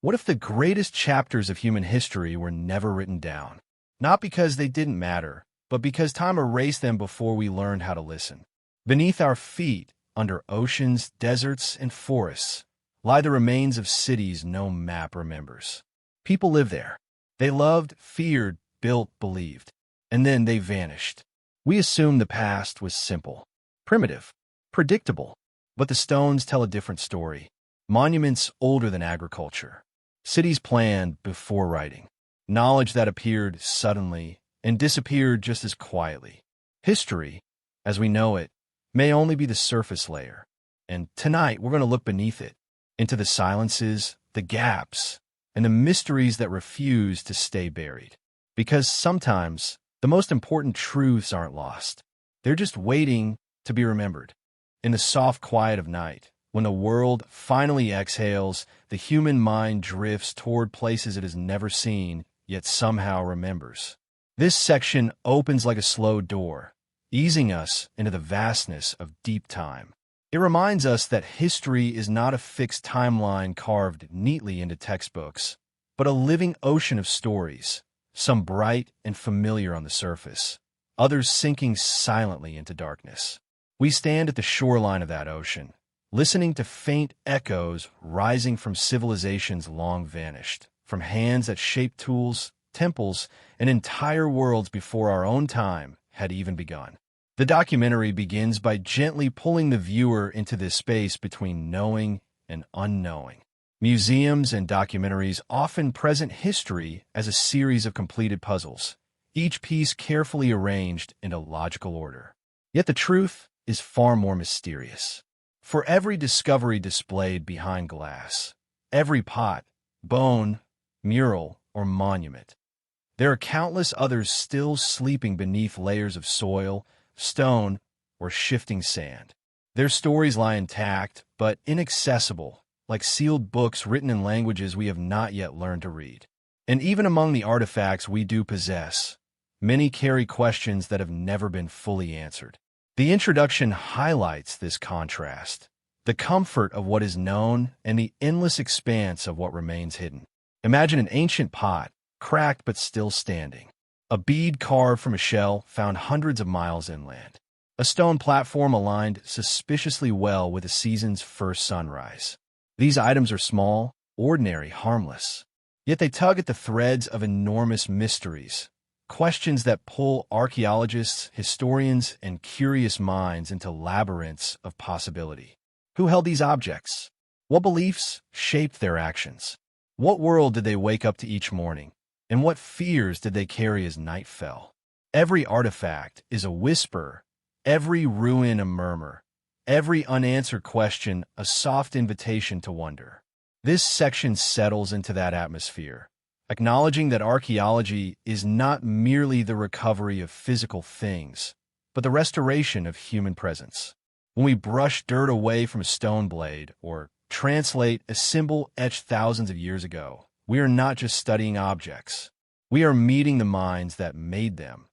What if the greatest chapters of human history were never written down? Not because they didn't matter, but because time erased them before we learned how to listen. Beneath our feet, under oceans, deserts, and forests, lie the remains of cities no map remembers. People lived there. They loved, feared, built, believed. And then they vanished. We assumed the past was simple, primitive, predictable. But the stones tell a different story. Monuments older than agriculture. Cities planned before writing. Knowledge that appeared suddenly and disappeared just as quietly. History, as we know it, may only be the surface layer. And tonight we're going to look beneath it, into the silences, the gaps, and the mysteries that refuse to stay buried. Because sometimes the most important truths aren't lost. They're just waiting to be remembered. In the soft quiet of night, when the world finally exhales, the human mind drifts toward places it has never seen, yet somehow remembers. This section opens like a slow door, easing us into the vastness of deep time. It reminds us that history is not a fixed timeline carved neatly into textbooks, but a living ocean of stories, some bright and familiar on the surface, others sinking silently into darkness. We stand at the shoreline of that ocean, listening to faint echoes rising from civilizations long vanished, from hands that shaped tools, temples, and entire worlds before our own time had even begun. The documentary begins by gently pulling the viewer into this space between knowing and unknowing. Museums and documentaries often present history as a series of completed puzzles, each piece carefully arranged in a logical order. Yet the truth is far more mysterious. For every discovery displayed behind glass, every pot, bone, mural, or monument, there are countless others still sleeping beneath layers of soil, stone, or shifting sand. Their stories lie intact, but inaccessible, like sealed books written in languages we have not yet learned to read. And even among the artifacts we do possess, many carry questions that have never been fully answered. The introduction highlights this contrast, the comfort of what is known and the endless expanse of what remains hidden. Imagine an ancient pot, cracked but still standing. A bead carved from a shell found hundreds of miles inland. A stone platform aligned suspiciously well with the season's first sunrise. These items are small, ordinary, harmless. Yet they tug at the threads of enormous mysteries, questions that pull archaeologists, historians, and curious minds into labyrinths of possibility. Who held these objects? What beliefs shaped their actions? What world did they wake up to each morning? And what fears did they carry as night fell? Every artifact is a whisper, every ruin a murmur, every unanswered question a soft invitation to wonder. This section settles into that atmosphere, acknowledging that archaeology is not merely the recovery of physical things, but the restoration of human presence. When we brush dirt away from a stone blade or translate a symbol etched thousands of years ago, we are not just studying objects. We are meeting the minds that made them,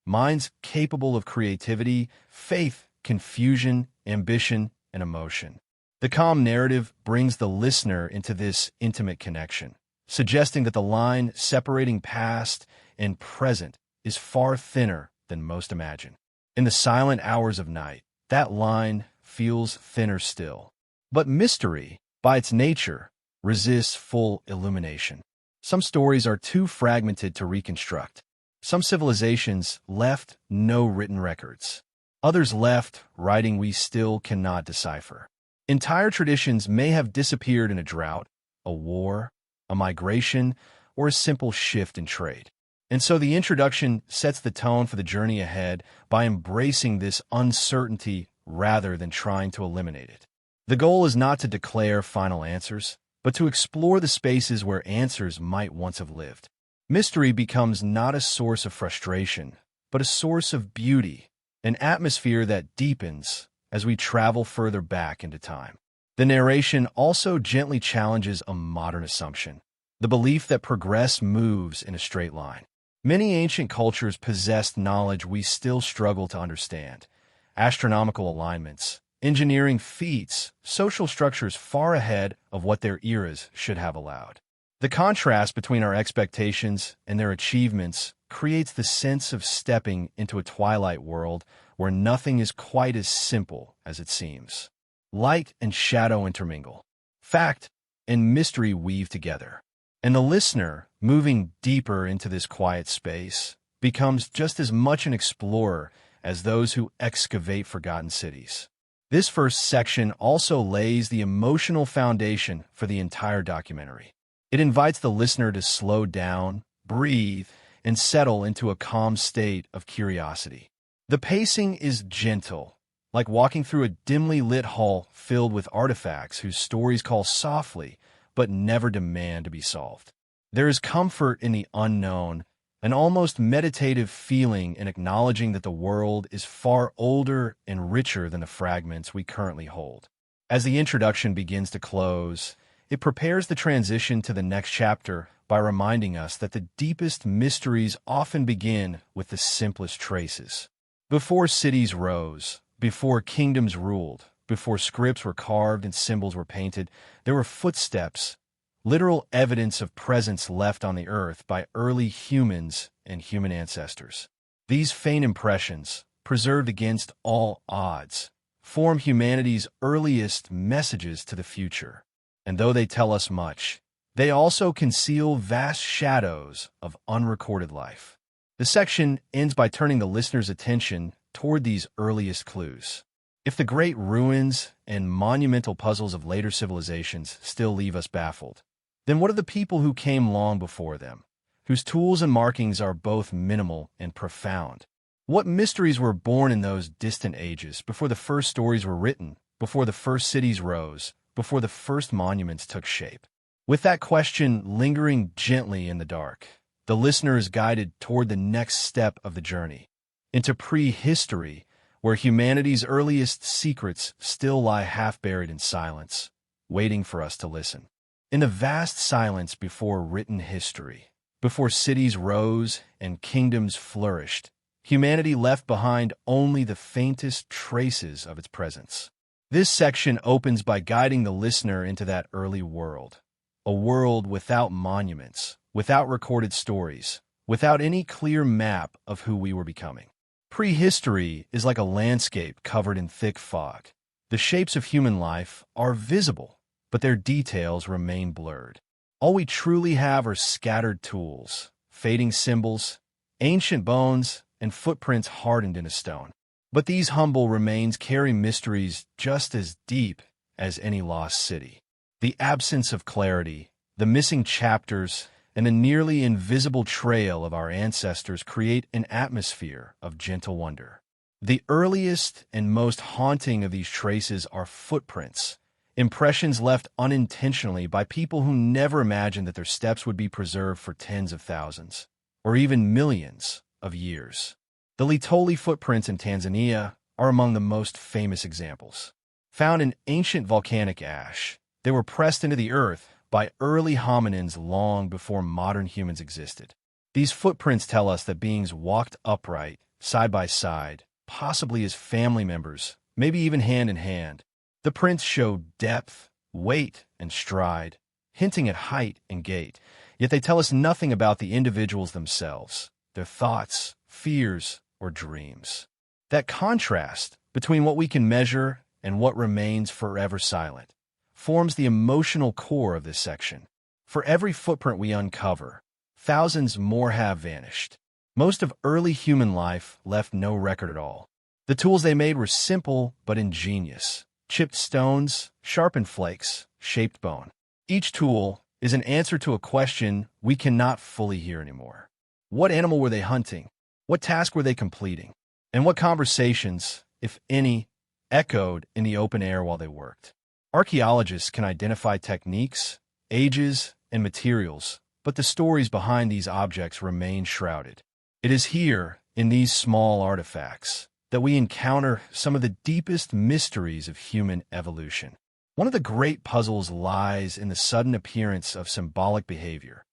minds capable of creativity, faith, confusion, ambition, and emotion. The calm narrative brings the listener into this intimate connection, suggesting that the line separating past and present is far thinner than most imagine. In the silent hours of night, that line feels thinner still. But mystery, by its nature, resists full illumination. Some stories are too fragmented to reconstruct. Some civilizations left no written records. Others left writing we still cannot decipher. Entire traditions may have disappeared in a drought, a war, a migration, or a simple shift in trade. And so the introduction sets the tone for the journey ahead by embracing this uncertainty rather than trying to eliminate it. The goal is not to declare final answers, but to explore the spaces where answers might once have lived. Mystery becomes not a source of frustration, but a source of beauty, an atmosphere that deepens as we travel further back into time. The narration also gently challenges a modern assumption, the belief that progress moves in a straight line. Many ancient cultures possessed knowledge we still struggle to understand: astronomical alignments, engineering feats, social structures far ahead of what their eras should have allowed. The contrast between our expectations and their achievements creates the sense of stepping into a twilight world where nothing is quite as simple as it seems. Light and shadow intermingle. Fact and mystery weave together. And the listener, moving deeper into this quiet space, becomes just as much an explorer as those who excavate forgotten cities. This first section also lays the emotional foundation for the entire documentary. It invites the listener to slow down, breathe, and settle into a calm state of curiosity. The pacing is gentle, like walking through a dimly lit hall filled with artifacts whose stories call softly but never demand to be solved. There is comfort in the unknown, an almost meditative feeling in acknowledging that the world is far older and richer than the fragments we currently hold. As the introduction begins to close, it prepares the transition to the next chapter by reminding us that the deepest mysteries often begin with the simplest traces. Before cities rose, before kingdoms ruled, before scripts were carved and symbols were painted, there were footsteps, literal evidence of presence left on the earth by early humans and human ancestors. These faint impressions, preserved against all odds, form humanity's earliest messages to the future. And though they tell us much, they also conceal vast shadows of unrecorded life. The section ends by turning the listener's attention toward these earliest clues. If the great ruins and monumental puzzles of later civilizations still leave us baffled, then what of the people who came long before them, whose tools and markings are both minimal and profound? What mysteries were born in those distant ages, before the first stories were written, before the first cities rose, before the first monuments took shape? With that question lingering gently in the dark, the listener is guided toward the next step of the journey, into prehistory, where humanity's earliest secrets still lie half-buried in silence, waiting for us to listen. In the vast silence before written history, before cities rose and kingdoms flourished, humanity left behind only the faintest traces of its presence. This section opens by guiding the listener into that early world, a world without monuments, without recorded stories, without any clear map of who we were becoming. Prehistory is like a landscape covered in thick fog. The shapes of human life are visible, but their details remain blurred. All we truly have are scattered tools, fading symbols, ancient bones, and footprints hardened into stone. But these humble remains carry mysteries just as deep as any lost city. The absence of clarity, the missing chapters, and the nearly invisible trail of our ancestors create an atmosphere of gentle wonder. The earliest and most haunting of these traces are footprints, impressions left unintentionally by people who never imagined that their steps would be preserved for tens of thousands, or even millions of years. The Litoli footprints in Tanzania are among the most famous examples. Found in ancient volcanic ash, they were pressed into the earth by early hominins long before modern humans existed. These footprints tell us that beings walked upright, side by side, possibly as family members, maybe even hand in hand. The prints show depth, weight, and stride, hinting at height and gait, yet they tell us nothing about the individuals themselves, their thoughts, fears, or dreams. That contrast between what we can measure and what remains forever silent forms the emotional core of this section. For every footprint we uncover, thousands more have vanished. Most of early human life left no record at all. The tools they made were simple but ingenious. Chipped stones, sharpened flakes, shaped bone. Each tool is an answer to a question we cannot fully hear anymore. What animal were they hunting? What task were they completing? And what conversations, if any, echoed in the open air while they worked? Archaeologists can identify techniques, ages, and materials, but the stories behind these objects remain shrouded. It is here, in these small artifacts, that we encounter some of the deepest mysteries of human evolution. One of the great puzzles lies in the sudden appearance of symbolic behavior.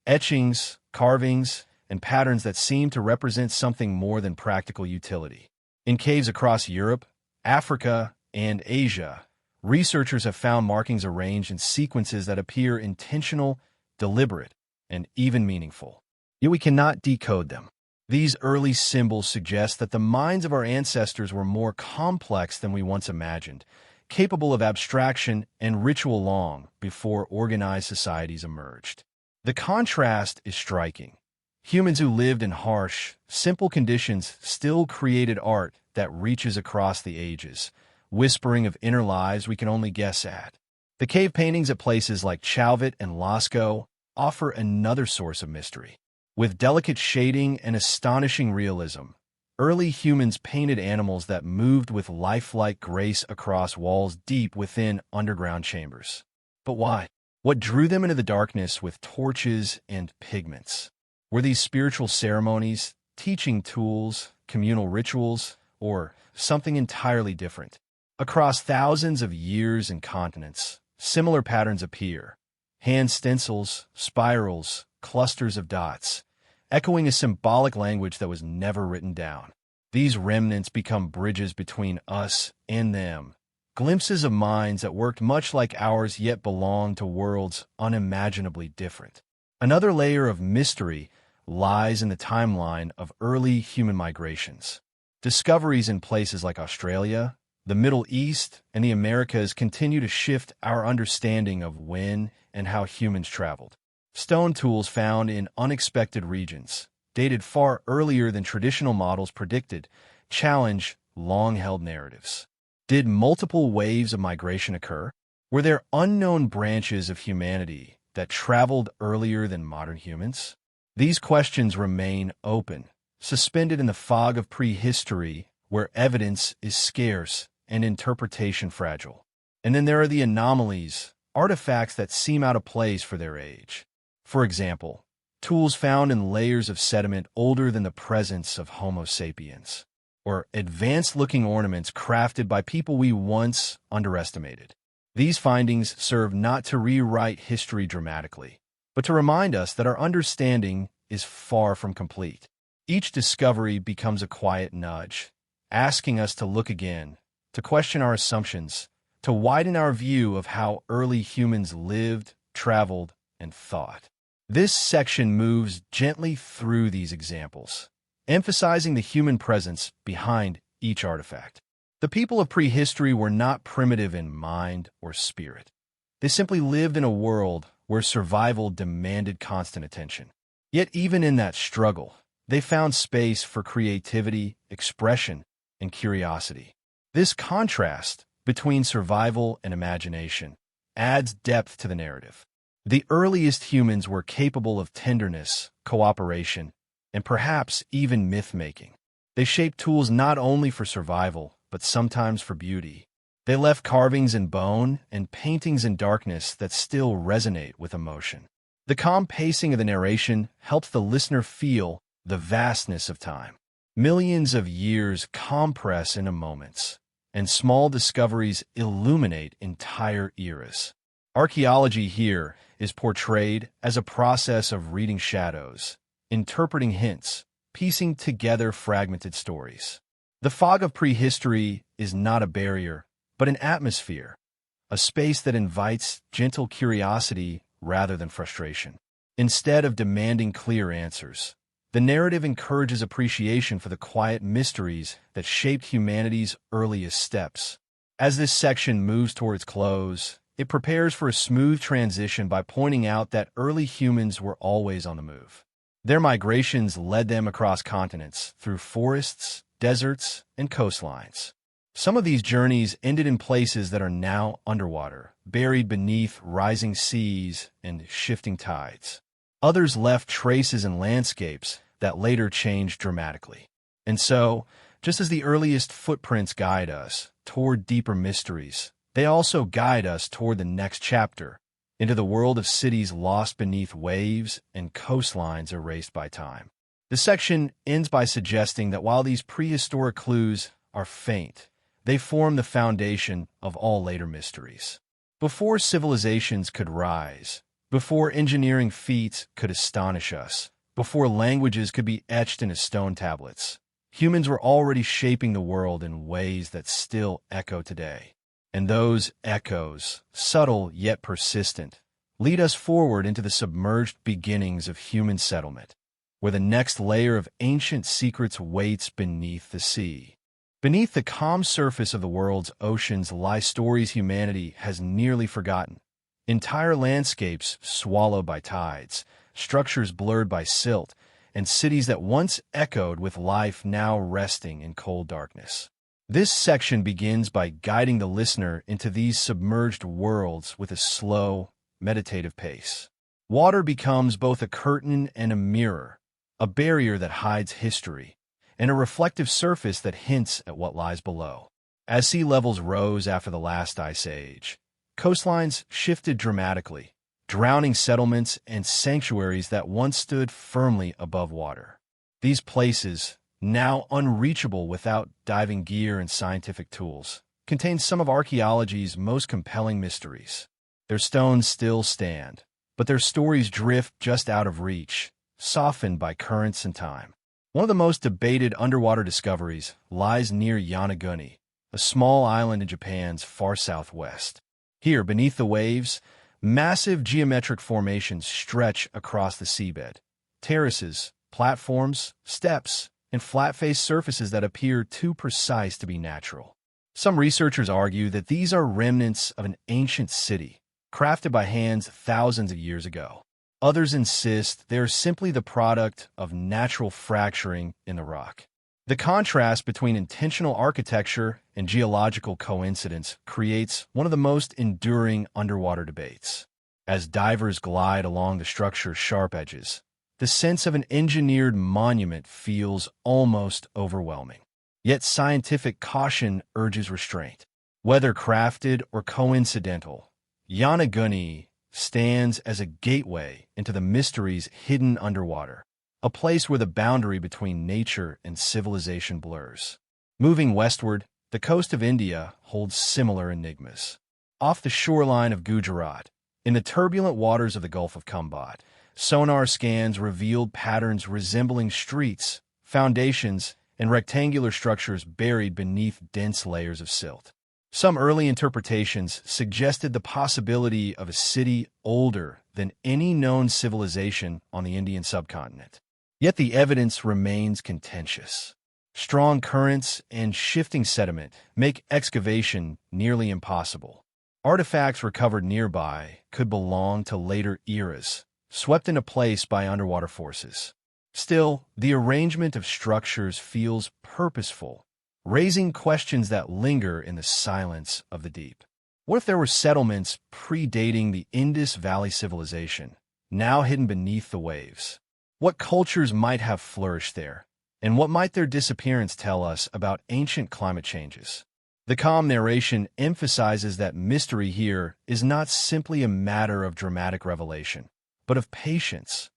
Etchings, carvings, and patterns that seem to represent something more than practical utility. In caves across Europe, Africa, and Asia, researchers have found markings arranged in sequences that appear intentional, deliberate, and even meaningful. Yet we cannot decode them. These early symbols suggest that the minds of our ancestors were more complex than we once imagined, capable of abstraction and ritual long before organized societies emerged. The contrast is striking. Humans who lived in harsh, simple conditions still created art that reaches across the ages, whispering of inner lives we can only guess at. The cave paintings at places like Chauvet and Lascaux offer another source of mystery. With delicate shading and astonishing realism, early humans painted animals that moved with lifelike grace across walls deep within underground chambers. But why? What drew them into the darkness with torches and pigments? Were these spiritual ceremonies, teaching tools, communal rituals, or something entirely different? Across thousands of years and continents, similar patterns appear. Hand stencils, spirals, clusters of dots, echoing a symbolic language that was never written down. These remnants become bridges between us and them, glimpses of minds that worked much like ours yet belonged to worlds unimaginably different. Another layer of mystery lies in the timeline of early human migrations. Discoveries in places like Australia, the Middle East, and the Americas continue to shift our understanding of when and how humans traveled. Stone tools found in unexpected regions, dated far earlier than traditional models predicted, challenge long-held narratives. Did multiple waves of migration occur? Were there unknown branches of humanity that traveled earlier than modern humans? These questions remain open, suspended in the fog of prehistory where evidence is scarce and interpretation fragile. And then there are the anomalies, artifacts that seem out of place for their age. For example, tools found in layers of sediment older than the presence of Homo sapiens, or advanced-looking ornaments crafted by people we once underestimated. These findings serve not to rewrite history dramatically, but to remind us that our understanding is far from complete. Each discovery becomes a quiet nudge, asking us to look again, to question our assumptions, to widen our view of how early humans lived, traveled, and thought. This section moves gently through these examples, emphasizing the human presence behind each artifact. The people of prehistory were not primitive in mind or spirit. They simply lived in a world where survival demanded constant attention. Yet even in that struggle, they found space for creativity, expression, and curiosity. This contrast between survival and imagination adds depth to the narrative. The earliest humans were capable of tenderness, cooperation, and perhaps even myth-making. They shaped tools not only for survival, but sometimes for beauty. They left carvings in bone and paintings in darkness that still resonate with emotion. The calm pacing of the narration helps the listener feel the vastness of time. Millions of years compress into moments, and small discoveries illuminate entire eras. Archaeology here is portrayed as a process of reading shadows, interpreting hints, piecing together fragmented stories. The fog of prehistory is not a barrier, but an atmosphere, a space that invites gentle curiosity rather than frustration. Instead of demanding clear answers, the narrative encourages appreciation for the quiet mysteries that shaped humanity's earliest steps. As this section moves towards close, it prepares for a smooth transition by pointing out that early humans were always on the move. Their migrations led them across continents, through forests, deserts, and coastlines. Some of these journeys ended in places that are now underwater, buried beneath rising seas and shifting tides. Others left traces in landscapes that later changed dramatically. And so, just as the earliest footprints guide us toward deeper mysteries, they also guide us toward the next chapter, into the world of cities lost beneath waves and coastlines erased by time. The section ends by suggesting that while these prehistoric clues are faint, they form the foundation of all later mysteries. Before civilizations could rise, before engineering feats could astonish us, before languages could be etched into stone tablets, humans were already shaping the world in ways that still echo today. And those echoes, subtle yet persistent, lead us forward into the submerged beginnings of human settlement, where the next layer of ancient secrets waits beneath the sea. Beneath the calm surface of the world's oceans lie stories humanity has nearly forgotten. Entire landscapes swallowed by tides, structures blurred by silt, and cities that once echoed with life now resting in cold darkness. This section begins by guiding the listener into these submerged worlds with a slow, meditative pace. Water becomes both a curtain and a mirror, a barrier that hides history, and a reflective surface that hints at what lies below. As sea levels rose after the last ice age, coastlines shifted dramatically, drowning settlements and sanctuaries that once stood firmly above water. These places, now unreachable without diving gear and scientific tools, contain some of archaeology's most compelling mysteries. Their stones still stand, but their stories drift just out of reach, softened by currents and time. One of the most debated underwater discoveries lies near Yonaguni, a small island in Japan's far southwest. Here, beneath the waves, massive geometric formations stretch across the seabed. Terraces, platforms, steps, and flat-faced surfaces that appear too precise to be natural. Some researchers argue that these are remnants of an ancient city, crafted by hands thousands of years ago. Others insist they are simply the product of natural fracturing in the rock. The contrast between intentional architecture and geological coincidence creates one of the most enduring underwater debates. As divers glide along the structure's sharp edges, the sense of an engineered monument feels almost overwhelming. Yet scientific caution urges restraint. Whether crafted or coincidental, Yonaguni stands as a gateway into the mysteries hidden underwater, a place where the boundary between nature and civilization blurs. Moving westward, the coast of India holds similar enigmas. Off the shoreline of Gujarat, in the turbulent waters of the Gulf of Kambod, sonar scans revealed patterns resembling streets, foundations, and rectangular structures buried beneath dense layers of silt. Some early interpretations suggested the possibility of a city older than any known civilization on the Indian subcontinent. Yet the evidence remains contentious. Strong currents and shifting sediment make excavation nearly impossible. Artifacts recovered nearby could belong to later eras, swept into place by underwater forces. Still, the arrangement of structures feels purposeful, raising questions that linger in the silence of the deep. What if there were settlements predating the Indus Valley civilization, now hidden beneath the waves? What cultures might have flourished there, and what might their disappearance tell us about ancient climate changes? The calm narration emphasizes that mystery here is not simply a matter of dramatic revelation, but of patience,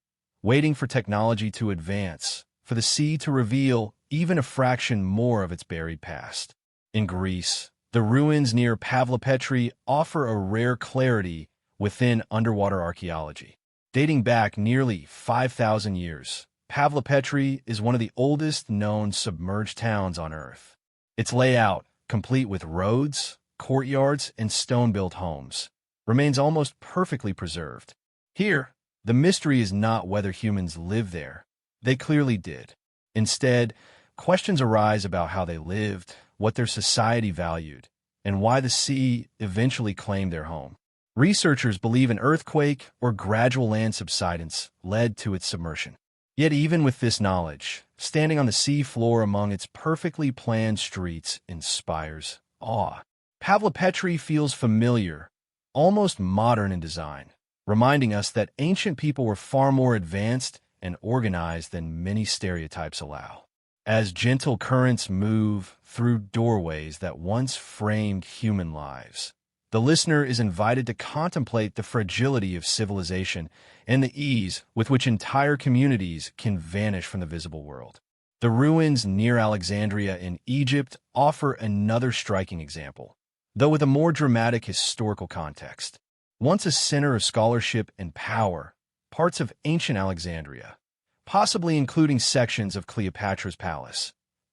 waiting for technology to advance, for the sea to reveal even a fraction more of its buried past. In Greece, the ruins near Pavlopetri offer a rare clarity within underwater archaeology. Dating back nearly 5,000 years, Pavlopetri is one of the oldest known submerged towns on Earth. Its layout, complete with roads, courtyards, and stone-built homes, remains almost perfectly preserved. Here, the mystery is not whether humans lived there. They clearly did. Instead, questions arise about how they lived, what their society valued, and why the sea eventually claimed their home. Researchers believe an earthquake or gradual land subsidence led to its submersion. Yet even with this knowledge, standing on the sea floor among its perfectly planned streets inspires awe. Pavlopetri feels familiar, almost modern in design, reminding us that ancient people were far more advanced and organized than many stereotypes allow. As gentle currents move through doorways that once framed human lives, the listener is invited to contemplate the fragility of civilization and the ease with which entire communities can vanish from the visible world. The ruins near Alexandria in Egypt offer another striking example, though with a more dramatic historical context. Once a center of scholarship and power, parts of ancient Alexandria, possibly including sections of Cleopatra's palace,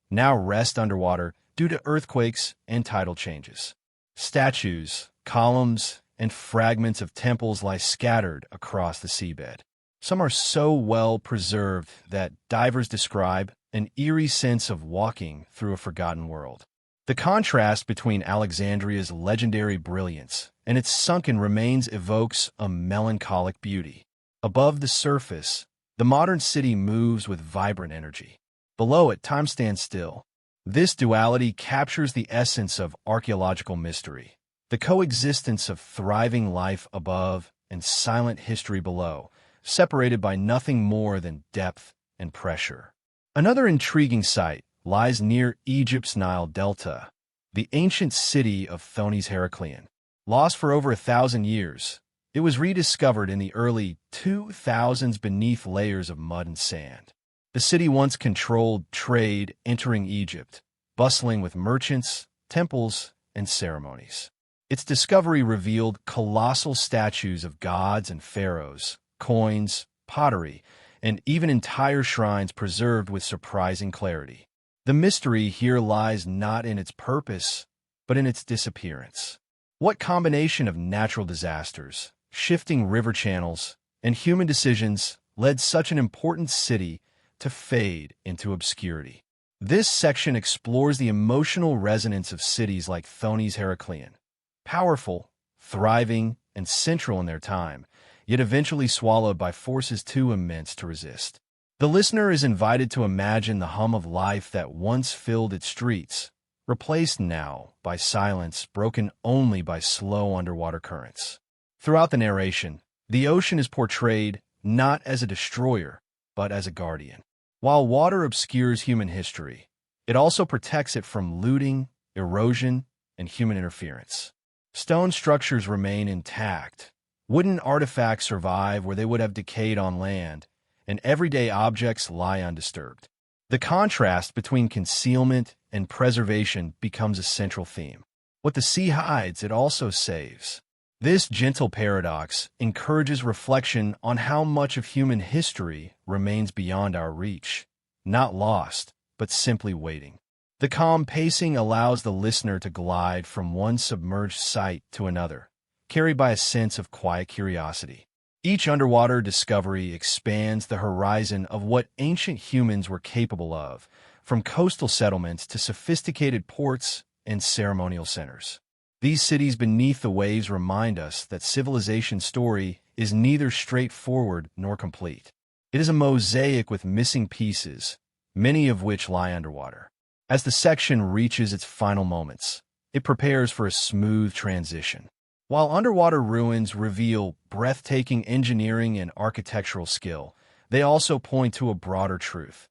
now rest underwater due to earthquakes and tidal changes. Statues, columns, and fragments of temples lie scattered across the seabed. Some are so well preserved that divers describe an eerie sense of walking through a forgotten world. The contrast between Alexandria's legendary brilliance and its sunken remains evokes a melancholic beauty. Above the surface, the modern city moves with vibrant energy. Below it, time stands still. This duality captures the essence of archaeological mystery, the coexistence of thriving life above and silent history below, separated by nothing more than depth and pressure. Another intriguing site lies near Egypt's Nile Delta, the ancient city of Thonis Heraclean. Lost for over 1,000 years, it was rediscovered in the early 2000s beneath layers of mud and sand. The city once controlled trade entering Egypt, bustling with merchants, temples, and ceremonies. Its discovery revealed colossal statues of gods and pharaohs, coins, pottery, and even entire shrines preserved with surprising clarity. The mystery here lies not in its purpose, but in its disappearance. What combination of natural disasters, shifting river channels, and human decisions led such an important city to fade into obscurity? This section explores the emotional resonance of cities like Thonis Heraclean, powerful, thriving, and central in their time, yet eventually swallowed by forces too immense to resist. The listener is invited to imagine the hum of life that once filled its streets, replaced now by silence broken only by slow underwater currents. Throughout the narration, the ocean is portrayed not as a destroyer, but as a guardian. While water obscures human history, it also protects it from looting, erosion, and human interference. Stone structures remain intact, wooden artifacts survive where they would have decayed on land, and everyday objects lie undisturbed. The contrast between concealment and preservation becomes a central theme. What the sea hides, it also saves. This gentle paradox encourages reflection on how much of human history remains beyond our reach, not lost, but simply waiting. The calm pacing allows the listener to glide from one submerged site to another, carried by a sense of quiet curiosity. Each underwater discovery expands the horizon of what ancient humans were capable of, from coastal settlements to sophisticated ports and ceremonial centers. These cities beneath the waves remind us that civilization's story is neither straightforward nor complete. It is a mosaic with missing pieces, many of which lie underwater. As the section reaches its final moments, it prepares for a smooth transition. While underwater ruins reveal breathtaking engineering and architectural skill, they also point to a broader truth.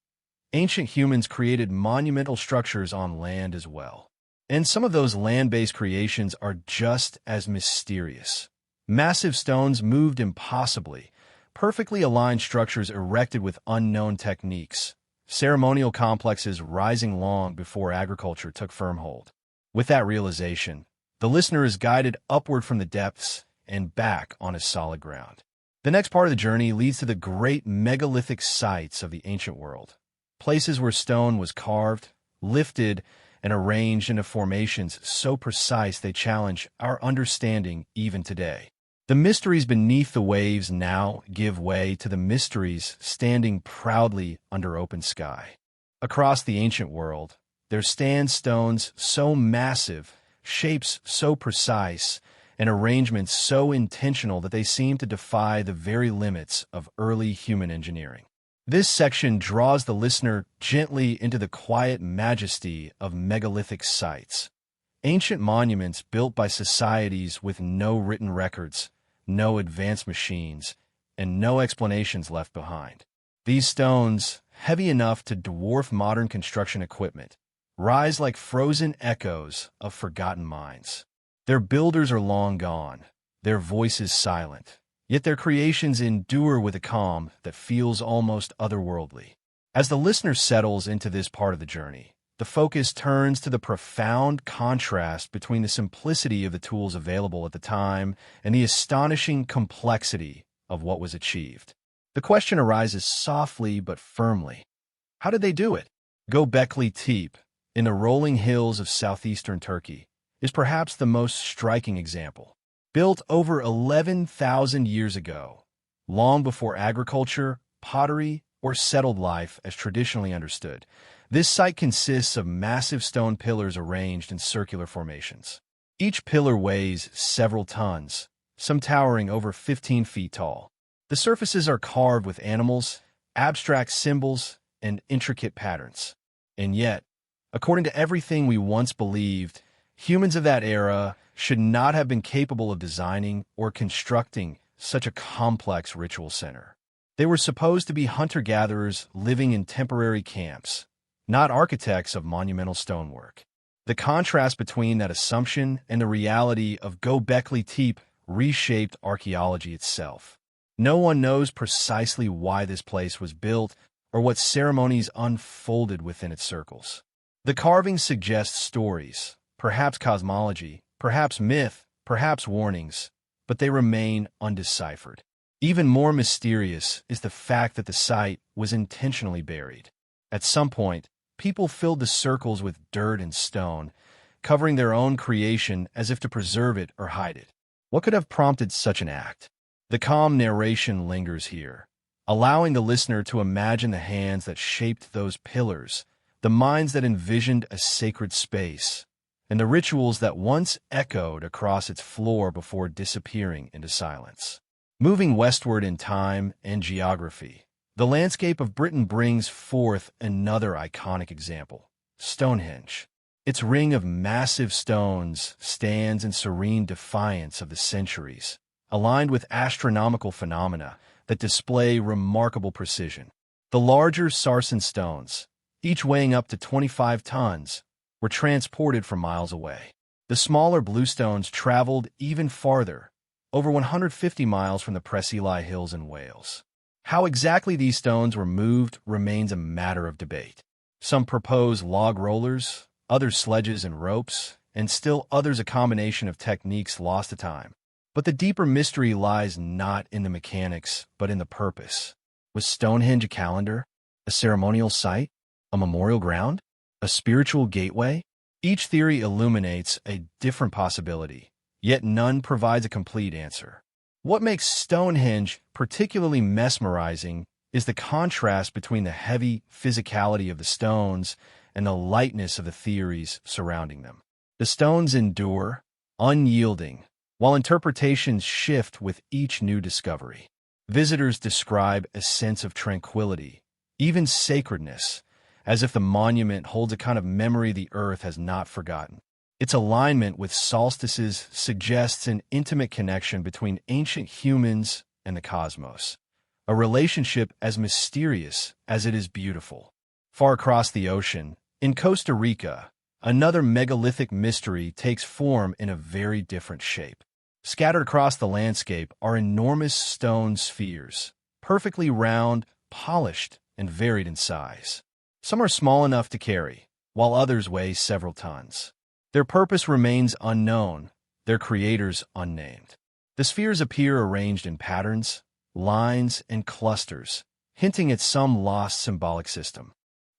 Ancient humans created monumental structures on land as well. And some of those land-based creations are just as mysterious. Massive stones moved impossibly, perfectly aligned structures erected with unknown techniques, ceremonial complexes rising long before agriculture took firm hold. With that realization, the listener is guided upward from the depths and back on a solid ground. The next part of the journey leads to the great megalithic sites of the ancient world, places where stone was carved, lifted, and arranged into formations so precise they challenge our understanding even today. The mysteries beneath the waves now give way to the mysteries standing proudly under open sky. Across the ancient world, there stand stones so massive, shapes so precise, and arrangements so intentional that they seem to defy the very limits of early human engineering. This section draws the listener gently into the quiet majesty of megalithic sites, ancient monuments built by societies with no written records, no advanced machines, and no explanations left behind. These stones, heavy enough to dwarf modern construction equipment, rise like frozen echoes of forgotten minds. Their builders are long gone, their voices silent, yet their creations endure with a calm that feels almost otherworldly. As the listener settles into this part of the journey, the focus turns to the profound contrast between the simplicity of the tools available at the time and the astonishing complexity of what was achieved. The question arises softly but firmly. How did they do it? Göbekli Tepe, in the rolling hills of southeastern Turkey, is perhaps the most striking example. built over 11,000 years ago, long before agriculture, pottery, or settled life as traditionally understood. This site consists of massive stone pillars arranged in circular formations. Each pillar weighs several tons, some towering over 15 feet tall. The surfaces are carved with animals, abstract symbols, and intricate patterns. And yet, according to everything we once believed, humans of that era should not have been capable of designing or constructing such a complex ritual center. They were supposed to be hunter-gatherers living in temporary camps, not architects of monumental stonework. The contrast between that assumption and the reality of Göbekli Tepe reshaped archaeology itself. No one knows precisely why this place was built or what ceremonies unfolded within its circles. The carvings suggest stories, perhaps cosmology, perhaps myth, perhaps warnings, but they remain undeciphered. Even more mysterious is the fact that the site was intentionally buried. At some point, people filled the circles with dirt and stone, covering their own creation as if to preserve it or hide it. What could have prompted such an act? The calm narration lingers here, allowing the listener to imagine the hands that shaped those pillars, the minds that envisioned a sacred space, and the rituals that once echoed across its floor before disappearing into silence. Moving westward in time and geography, the landscape of Britain brings forth another iconic example, Stonehenge. Its ring of massive stones stands in serene defiance of the centuries, aligned with astronomical phenomena that display remarkable precision. The larger sarsen stones, each weighing up to 25 tons, were transported from miles away. The smaller bluestones traveled even farther, over 150 miles from the Preseli Hills in Wales. How exactly these stones were moved remains a matter of debate. Some propose log rollers, others sledges and ropes, and still others a combination of techniques lost to time. But the deeper mystery lies not in the mechanics, but in the purpose. Was Stonehenge a calendar, a ceremonial site, a memorial ground, a spiritual gateway? Each theory illuminates a different possibility, yet none provides a complete answer. What makes Stonehenge particularly mesmerizing is the contrast between the heavy physicality of the stones and the lightness of the theories surrounding them. The stones endure, unyielding, while interpretations shift with each new discovery. Visitors describe a sense of tranquility, even sacredness, as if the monument holds a kind of memory the earth has not forgotten. Its alignment with solstices suggests an intimate connection between ancient humans and the cosmos, a relationship as mysterious as it is beautiful. Far across the ocean, in Costa Rica, another megalithic mystery takes form in a very different shape. Scattered across the landscape are enormous stone spheres, perfectly round, polished, and varied in size. Some are small enough to carry, while others weigh several tons. Their purpose remains unknown, their creators unnamed. The spheres appear arranged in patterns, lines, and clusters, hinting at some lost symbolic system.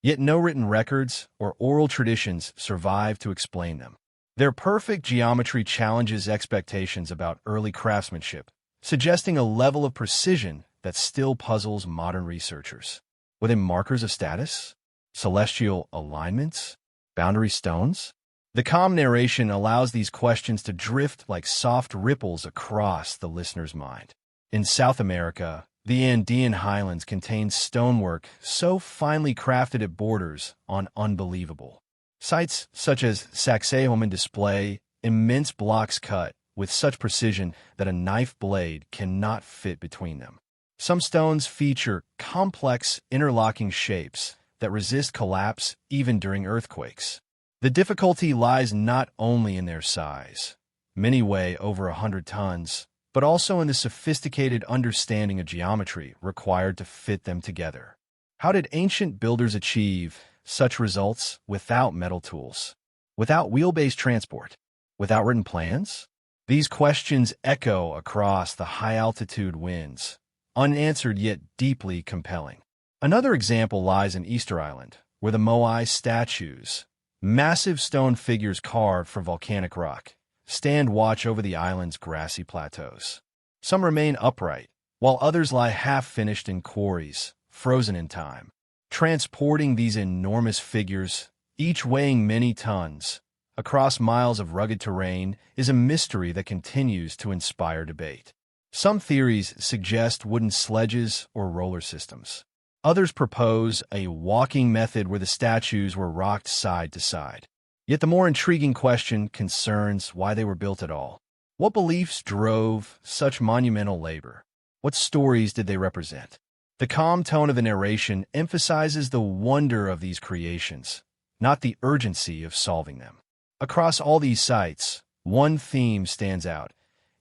Yet no written records or oral traditions survive to explain them. Their perfect geometry challenges expectations about early craftsmanship, suggesting a level of precision that still puzzles modern researchers. Were they markers of status? Celestial alignments? Boundary stones? The calm narration allows these questions to drift like soft ripples across the listener's mind. In South America, the Andean highlands contain stonework so finely crafted it borders on unbelievable. Sites such as Sacsayhuaman display immense blocks cut with such precision that a knife blade cannot fit between them. Some stones feature complex interlocking shapes that resist collapse even during earthquakes. The difficulty lies not only in their size, many weigh over 100 tons, but also in the sophisticated understanding of geometry required to fit them together. How did ancient builders achieve such results without metal tools, without wheel-based transport, without written plans? These questions echo across the high-altitude winds, unanswered yet deeply compelling. Another example lies in Easter Island, where the Moai statues, massive stone figures carved from volcanic rock, stand watch over the island's grassy plateaus. Some remain upright, while others lie half-finished in quarries, frozen in time. Transporting these enormous figures, each weighing many tons, across miles of rugged terrain is a mystery that continues to inspire debate. Some theories suggest wooden sledges or roller systems. Others propose a walking method where the statues were rocked side to side. Yet the more intriguing question concerns why they were built at all. What beliefs drove such monumental labor? What stories did they represent? The calm tone of the narration emphasizes the wonder of these creations, not the urgency of solving them. Across all these sites, one theme stands out.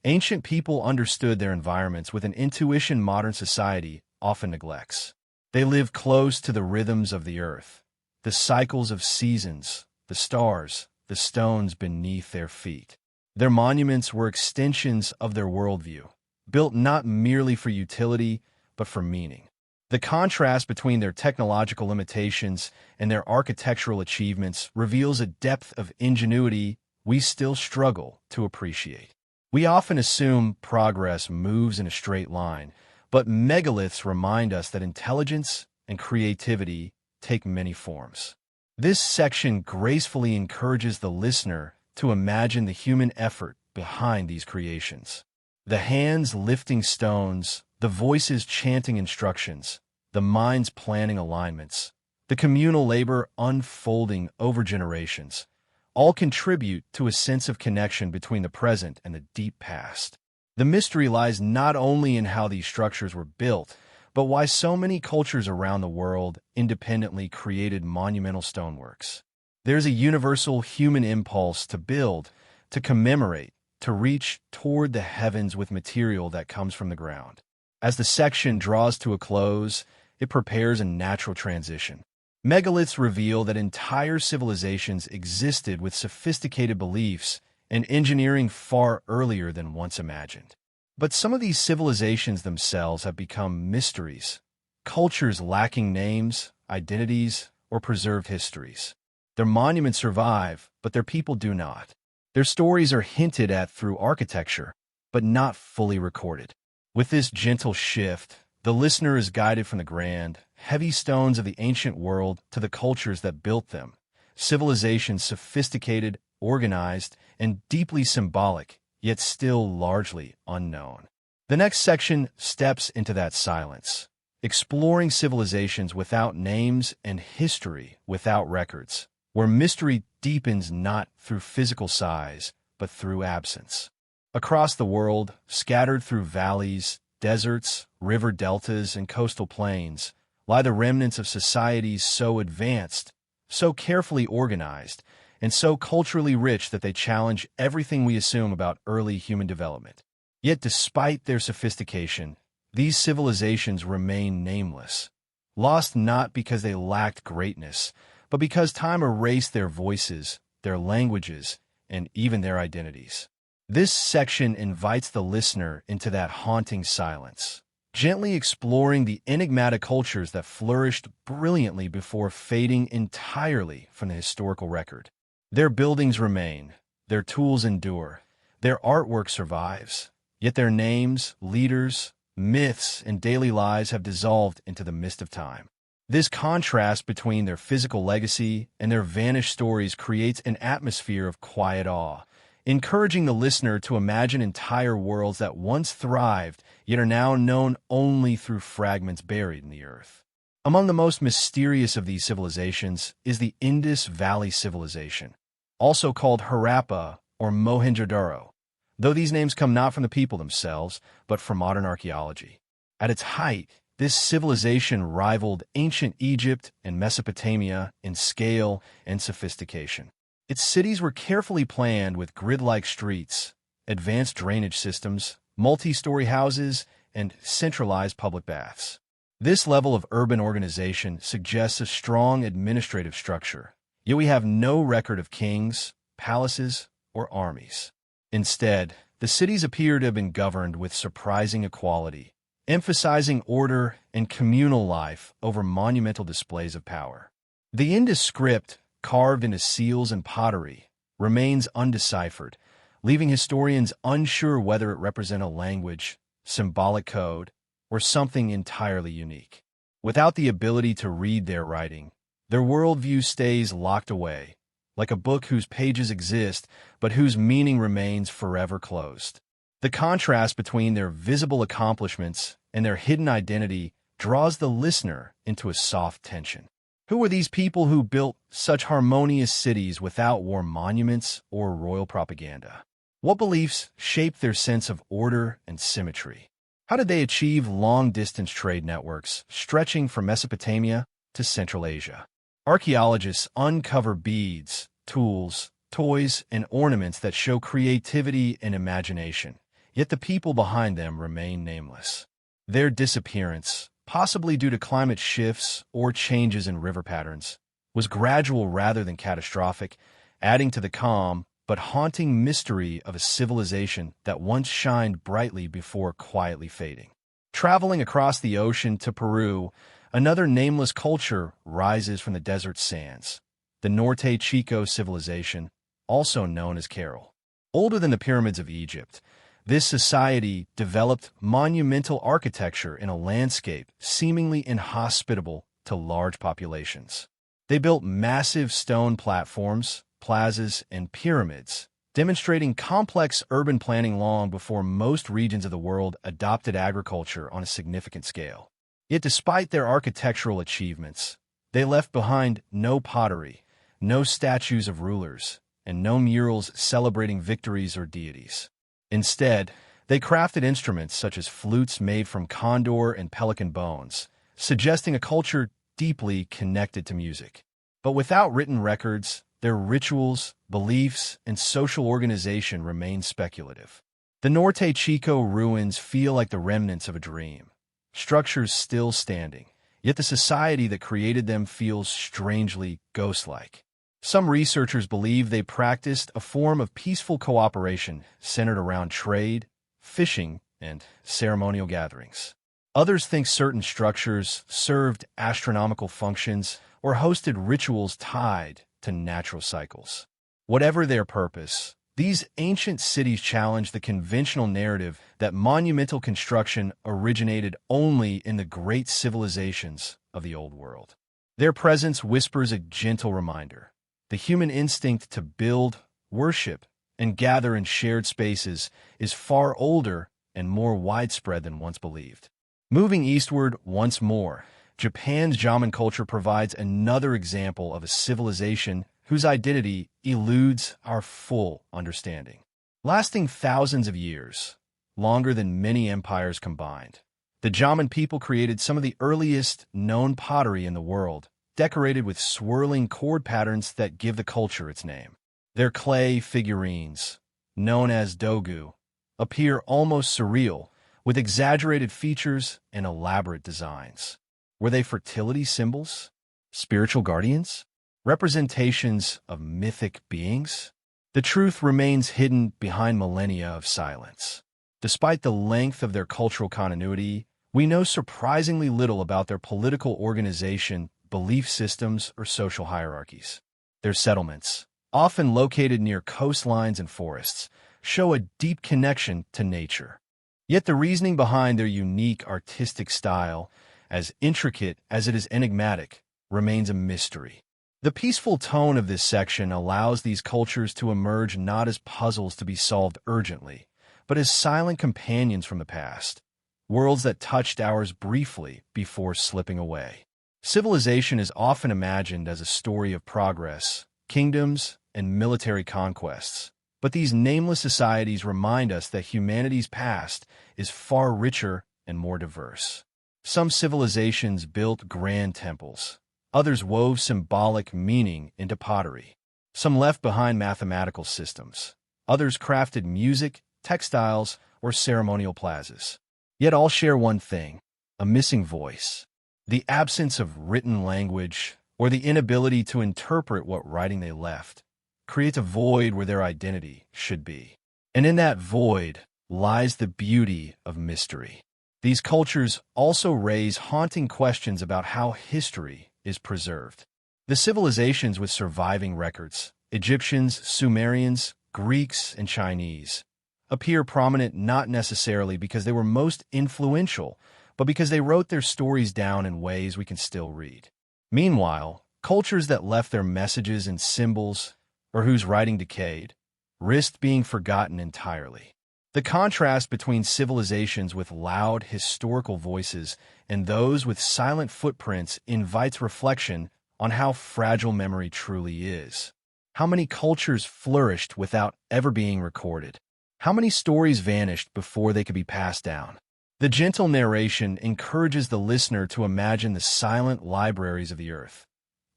Ancient people understood their environments with an intuition modern society often neglects. They lived close to the rhythms of the earth, the cycles of seasons, the stars, the stones beneath their feet. Their monuments were extensions of their worldview, built not merely for utility, but for meaning. The contrast between their technological limitations and their architectural achievements reveals a depth of ingenuity we still struggle to appreciate. We often assume progress moves in a straight line, but megaliths remind us that intelligence and creativity take many forms. This section gracefully encourages the listener to imagine the human effort behind these creations. The hands lifting stones, the voices chanting instructions, the minds planning alignments, the communal labor unfolding over generations, all contribute to a sense of connection between the present and the deep past. The mystery lies not only in how these structures were built, but why so many cultures around the world independently created monumental stoneworks. There's a universal human impulse to build, to commemorate, to reach toward the heavens with material that comes from the ground. As the section draws to a close, it prepares a natural transition. Megaliths reveal that entire civilizations existed with sophisticated beliefs and engineering far earlier than once imagined. But some of these civilizations themselves have become mysteries, cultures lacking names, identities, or preserved histories. Their monuments survive, but their people do not. Their stories are hinted at through architecture, but not fully recorded. With this gentle shift, the listener is guided from the grand, heavy stones of the ancient world to the cultures that built them, civilizations sophisticated, organized, and deeply symbolic, yet still largely unknown. The next section steps into that silence, exploring civilizations without names and history without records, where mystery deepens not through physical size, but through absence. Across the world, scattered through valleys, deserts, river deltas, and coastal plains, lie the remnants of societies so advanced, so carefully organized, and so culturally rich that they challenge everything we assume about early human development. Yet despite their sophistication, these civilizations remain nameless, lost not because they lacked greatness, but because time erased their voices, their languages, and even their identities. This section invites the listener into that haunting silence, gently exploring the enigmatic cultures that flourished brilliantly before fading entirely from the historical record. Their buildings remain, their tools endure, their artwork survives, yet their names, leaders, myths, and daily lives have dissolved into the mist of time. This contrast between their physical legacy and their vanished stories creates an atmosphere of quiet awe, encouraging the listener to imagine entire worlds that once thrived, yet are now known only through fragments buried in the earth. Among the most mysterious of these civilizations is the Indus Valley Civilization, also called Harappa or Mohenjo-daro, though these names come not from the people themselves, but from modern archaeology. At its height, this civilization rivaled ancient Egypt and Mesopotamia in scale and sophistication. Its cities were carefully planned with grid-like streets, advanced drainage systems, multi-story houses, and centralized public baths. This level of urban organization suggests a strong administrative structure, yet we have no record of kings, palaces, or armies. Instead, the cities appear to have been governed with surprising equality, emphasizing order and communal life over monumental displays of power. The Indus script, carved into seals and pottery, remains undeciphered, leaving historians unsure whether it represents a language, symbolic code, or something entirely unique. Without the ability to read their writing, their worldview stays locked away, like a book whose pages exist but whose meaning remains forever closed. The contrast between their visible accomplishments and their hidden identity draws the listener into a soft tension. Who were these people who built such harmonious cities without war monuments or royal propaganda? What beliefs shaped their sense of order and symmetry? How did they achieve long-distance trade networks stretching from Mesopotamia to Central Asia? Archaeologists uncover beads, tools, toys, and ornaments that show creativity and imagination, yet the people behind them remain nameless. Their disappearance, possibly due to climate shifts or changes in river patterns, was gradual rather than catastrophic, adding to the calm but haunting mystery of a civilization that once shined brightly before quietly fading. Traveling across the ocean to Peru, another nameless culture rises from the desert sands, the Norte Chico civilization, also known as Carol. Older than the pyramids of Egypt, this society developed monumental architecture in a landscape seemingly inhospitable to large populations. They built massive stone platforms, plazas, and pyramids, demonstrating complex urban planning long before most regions of the world adopted agriculture on a significant scale. Yet despite their architectural achievements, they left behind no pottery, no statues of rulers, and no murals celebrating victories or deities. Instead, they crafted instruments such as flutes made from condor and pelican bones, suggesting a culture deeply connected to music. But without written records, their rituals, beliefs, and social organization remain speculative. The Norte Chico ruins feel like the remnants of a dream, structures still standing, yet the society that created them feels strangely ghost-like. Some researchers believe they practiced a form of peaceful cooperation centered around trade, fishing, and ceremonial gatherings. Others think certain structures served astronomical functions or hosted rituals tied to natural cycles. Whatever their purpose, these ancient cities challenge the conventional narrative that monumental construction originated only in the great civilizations of the Old World. Their presence whispers a gentle reminder. The human instinct to build, worship, and gather in shared spaces is far older and more widespread than once believed. Moving eastward once more, Japan's Jomon culture provides another example of a civilization whose identity eludes our full understanding. Lasting thousands of years, longer than many empires combined, the Jomon people created some of the earliest known pottery in the world, decorated with swirling chord patterns that give the culture its name. Their clay figurines, known as dogu, appear almost surreal, with exaggerated features and elaborate designs. Were they fertility symbols? Spiritual guardians? Representations of mythic beings? The truth remains hidden behind millennia of silence. Despite the length of their cultural continuity, we know surprisingly little about their political organization, belief systems, or social hierarchies. Their settlements, often located near coastlines and forests, show a deep connection to nature. Yet the reasoning behind their unique artistic style, as intricate as it is enigmatic, remains a mystery. The peaceful tone of this section allows these cultures to emerge not as puzzles to be solved urgently, but as silent companions from the past, worlds that touched ours briefly before slipping away. Civilization is often imagined as a story of progress, kingdoms, and military conquests, but these nameless societies remind us that humanity's past is far richer and more diverse. Some civilizations built grand temples. Others wove symbolic meaning into pottery. Some left behind mathematical systems. Others crafted music, textiles, or ceremonial plazas. Yet all share one thing: a missing voice. The absence of written language, or the inability to interpret what writing they left, creates a void where their identity should be. And in that void lies the beauty of mystery. These cultures also raise haunting questions about how history is preserved. The civilizations with surviving records, Egyptians, Sumerians, Greeks, and Chinese appear prominent not necessarily because they were most influential, but because they wrote their stories down in ways we can still read. Meanwhile, cultures that left their messages in symbols, or whose writing decayed, risked being forgotten entirely. The contrast between civilizations with loud historical voices and those with silent footprints invites reflection on how fragile memory truly is. How many cultures flourished without ever being recorded? How many stories vanished before they could be passed down? The gentle narration encourages the listener to imagine the silent libraries of the earth.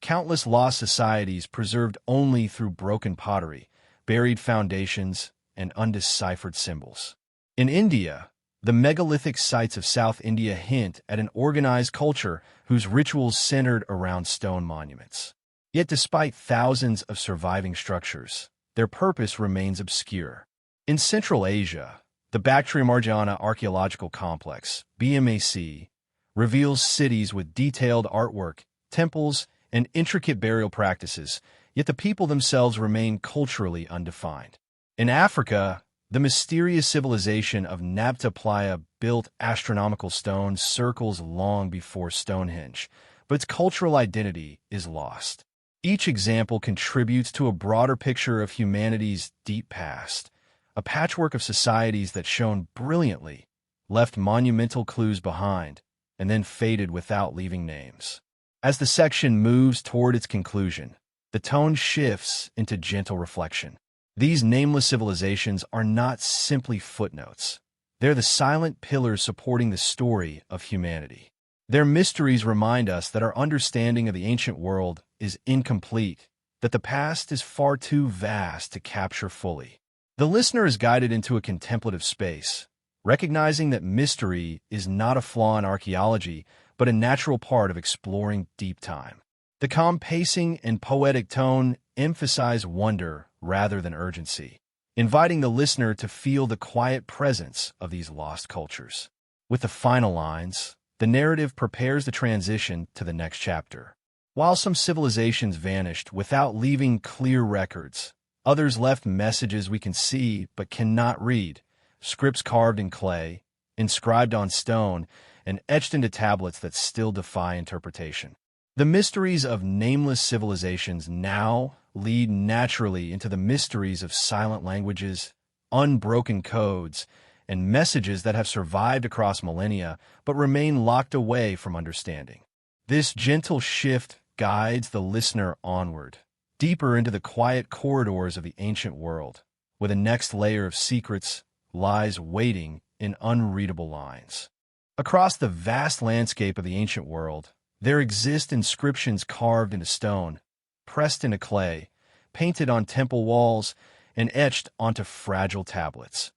Countless lost societies preserved only through broken pottery, buried foundations, and undeciphered symbols. In India, the megalithic sites of South India hint at an organized culture whose rituals centered around stone monuments. Yet despite thousands of surviving structures, their purpose remains obscure. In Central Asia, the Bactrian Archaeological Complex, BMAC, reveals cities with detailed artwork, temples, and intricate burial practices, yet the people themselves remain culturally undefined. In Africa, the mysterious civilization of Nabta Playa built astronomical stone circles long before Stonehenge, but its cultural identity is lost. Each example contributes to a broader picture of humanity's deep past, a patchwork of societies that shone brilliantly, left monumental clues behind, and then faded without leaving names. As the section moves toward its conclusion, the tone shifts into gentle reflection. These nameless civilizations are not simply footnotes. They're the silent pillars supporting the story of humanity. Their mysteries remind us that our understanding of the ancient world is incomplete, that the past is far too vast to capture fully. The listener is guided into a contemplative space, recognizing that mystery is not a flaw in archaeology, but a natural part of exploring deep time. The calm pacing and poetic tone emphasize wonder rather than urgency, inviting the listener to feel the quiet presence of these lost cultures. With the final lines, the narrative prepares the transition to the next chapter. While some civilizations vanished without leaving clear records, others left messages we can see but cannot read, scripts carved in clay, inscribed on stone, and etched into tablets that still defy interpretation. The mysteries of nameless civilizations now lead naturally into the mysteries of silent languages, unbroken codes, and messages that have survived across millennia but remain locked away from understanding. This gentle shift guides the listener onward, deeper into the quiet corridors of the ancient world, where the next layer of secrets lies waiting in unreadable lines. Across the vast landscape of the ancient world, there exist inscriptions carved into stone, pressed into clay, painted on temple walls, and etched onto fragile tablets.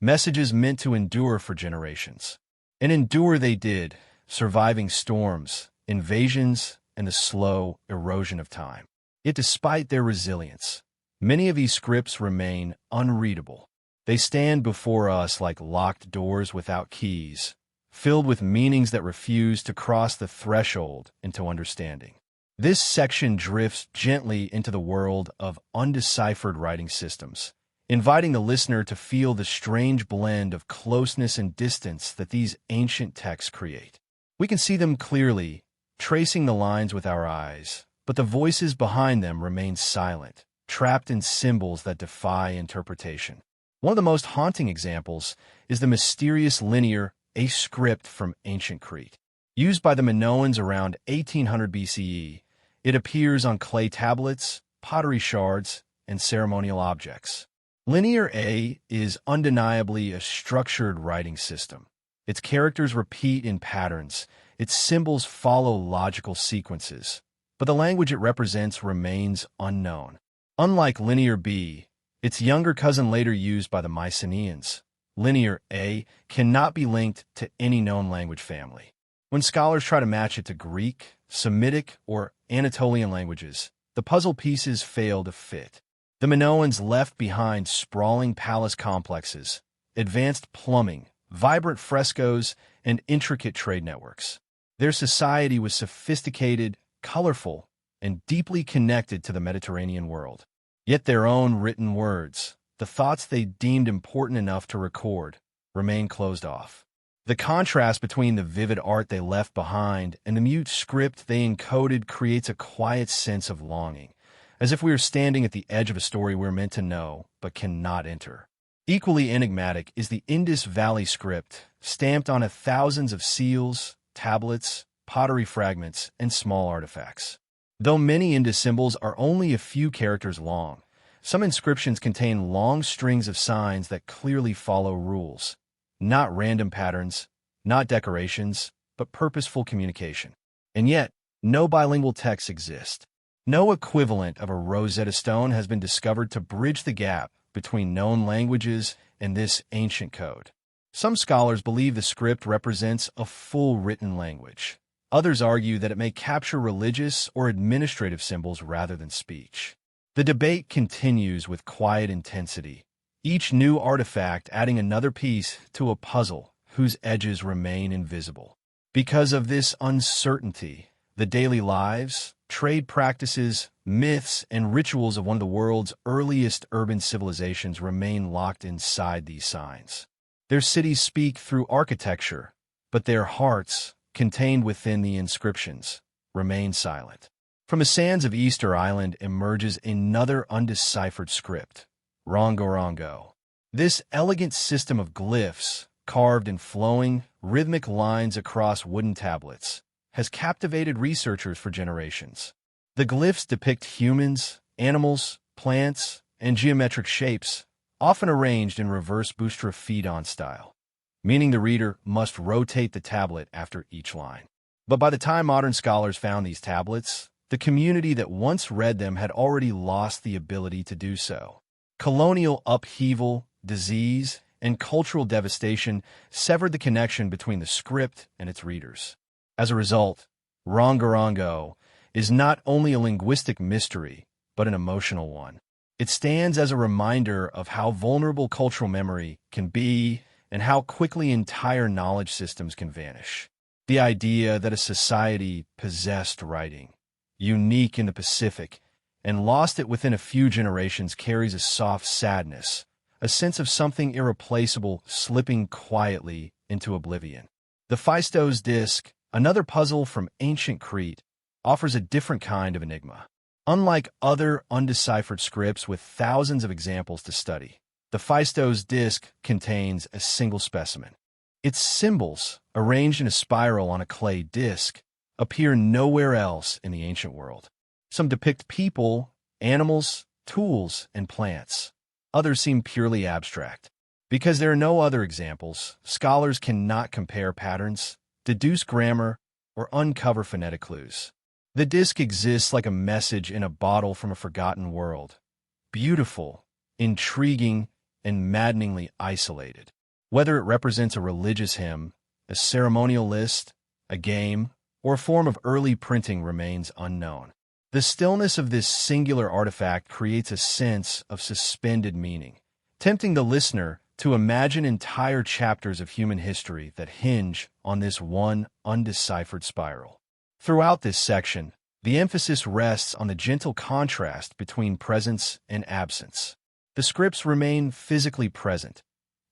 Messages meant to endure for generations. And endure they did, surviving storms, invasions, and the slow erosion of time. Yet despite their resilience, many of these scripts remain unreadable. They stand before us like locked doors without keys, filled with meanings that refuse to cross the threshold into understanding. This section drifts gently into the world of undeciphered writing systems, inviting the listener to feel the strange blend of closeness and distance that these ancient texts create. We can see them clearly, tracing the lines with our eyes, but the voices behind them remain silent, trapped in symbols that defy interpretation. One of the most haunting examples is the mysterious linear A script from ancient Crete. Used by the Minoans around 1800 BCE, it appears on clay tablets, pottery shards, and ceremonial objects. Linear A is undeniably a structured writing system. Its characters repeat in patterns, its symbols follow logical sequences, but the language it represents remains unknown. Unlike Linear B, its younger cousin later used by the Mycenaeans, Linear A cannot be linked to any known language family. When scholars try to match it to Greek, Semitic, or Anatolian languages, the puzzle pieces fail to fit. The Minoans left behind sprawling palace complexes, advanced plumbing, vibrant frescoes, and intricate trade networks. Their society was sophisticated, colorful, and deeply connected to the Mediterranean world. Yet their own written words, the thoughts they deemed important enough to record, remain closed off. The contrast between the vivid art they left behind and the mute script they encoded creates a quiet sense of longing, as if we are standing at the edge of a story we're meant to know but cannot enter. Equally enigmatic is the Indus Valley script, stamped on thousands of seals, tablets, pottery fragments, and small artifacts. Though many Indus symbols are only a few characters long, some inscriptions contain long strings of signs that clearly follow rules. Not random patterns, not decorations, but purposeful communication. And yet, no bilingual texts exist. No equivalent of a Rosetta Stone has been discovered to bridge the gap between known languages and this ancient code. Some scholars believe the script represents a full written language. Others argue that it may capture religious or administrative symbols rather than speech. The debate continues with quiet intensity, each new artifact adding another piece to a puzzle whose edges remain invisible. Because of this uncertainty, the daily lives, trade practices, myths, and rituals of one of the world's earliest urban civilizations remain locked inside these signs. Their cities speak through architecture, but their hearts, contained within the inscriptions, remain silent. From the sands of Easter Island emerges another undeciphered script, Rongorongo. This elegant system of glyphs, carved in flowing, rhythmic lines across wooden tablets, has captivated researchers for generations. The glyphs depict humans, animals, plants, and geometric shapes, often arranged in reverse boustrophedon style, meaning the reader must rotate the tablet after each line. But by the time modern scholars found these tablets, the community that once read them had already lost the ability to do so. Colonial upheaval, disease, and cultural devastation severed the connection between the script and its readers. As a result, Rongorongo is not only a linguistic mystery, but an emotional one. It stands as a reminder of how vulnerable cultural memory can be and how quickly entire knowledge systems can vanish. The idea that a society possessed writing, unique in the Pacific, and lost it within a few generations carries a soft sadness, a sense of something irreplaceable slipping quietly into oblivion. The Phaistos disc, another puzzle from ancient Crete, offers a different kind of enigma. Unlike other undeciphered scripts with thousands of examples to study, the Phaistos disc contains a single specimen. Its symbols, arranged in a spiral on a clay disc, appear nowhere else in the ancient world. Some depict people, animals, tools, and plants. Others seem purely abstract. Because there are no other examples, scholars cannot compare patterns, deduce grammar, or uncover phonetic clues. The disc exists like a message in a bottle from a forgotten world. Beautiful, intriguing, and maddeningly isolated. Whether it represents a religious hymn, a ceremonial list, a game, or a form of early printing remains unknown. The stillness of this singular artifact creates a sense of suspended meaning, tempting the listener to imagine entire chapters of human history that hinge on this one undeciphered spiral. Throughout this section, the emphasis rests on the gentle contrast between presence and absence. The scripts remain physically present,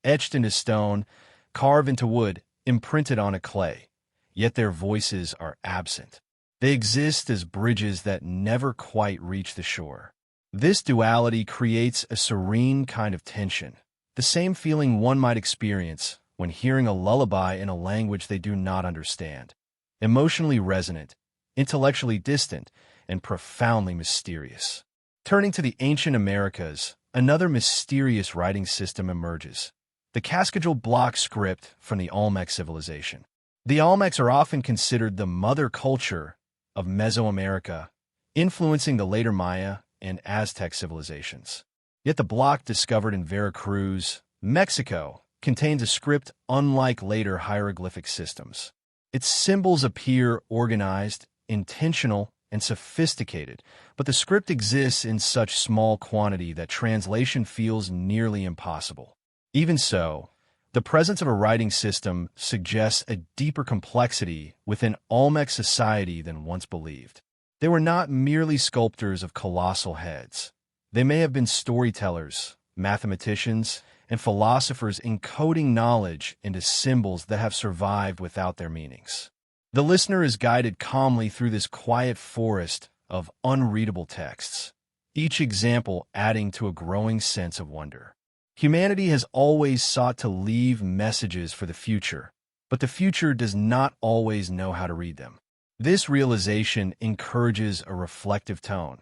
etched into stone, carved into wood, imprinted on a clay, yet their voices are absent. They exist as bridges that never quite reach the shore. This duality creates a serene kind of tension, the same feeling one might experience when hearing a lullaby in a language they do not understand. Emotionally resonant, intellectually distant, and profoundly mysterious. Turning to the ancient Americas, another mysterious writing system emerges, the Cascadal block script from the Olmec civilization. The Olmecs are often considered the mother culture of Mesoamerica, influencing the later Maya and Aztec civilizations. Yet the block discovered in Veracruz, Mexico, contains a script unlike later hieroglyphic systems. Its symbols appear organized, intentional, and sophisticated, but the script exists in such small quantity that translation feels nearly impossible. Even so, the presence of a writing system suggests a deeper complexity within Olmec society than once believed. They were not merely sculptors of colossal heads. They may have been storytellers, mathematicians, and philosophers encoding knowledge into symbols that have survived without their meanings. The listener is guided calmly through this quiet forest of unreadable texts, each example adding to a growing sense of wonder. Humanity has always sought to leave messages for the future, but the future does not always know how to read them. This realization encourages a reflective tone.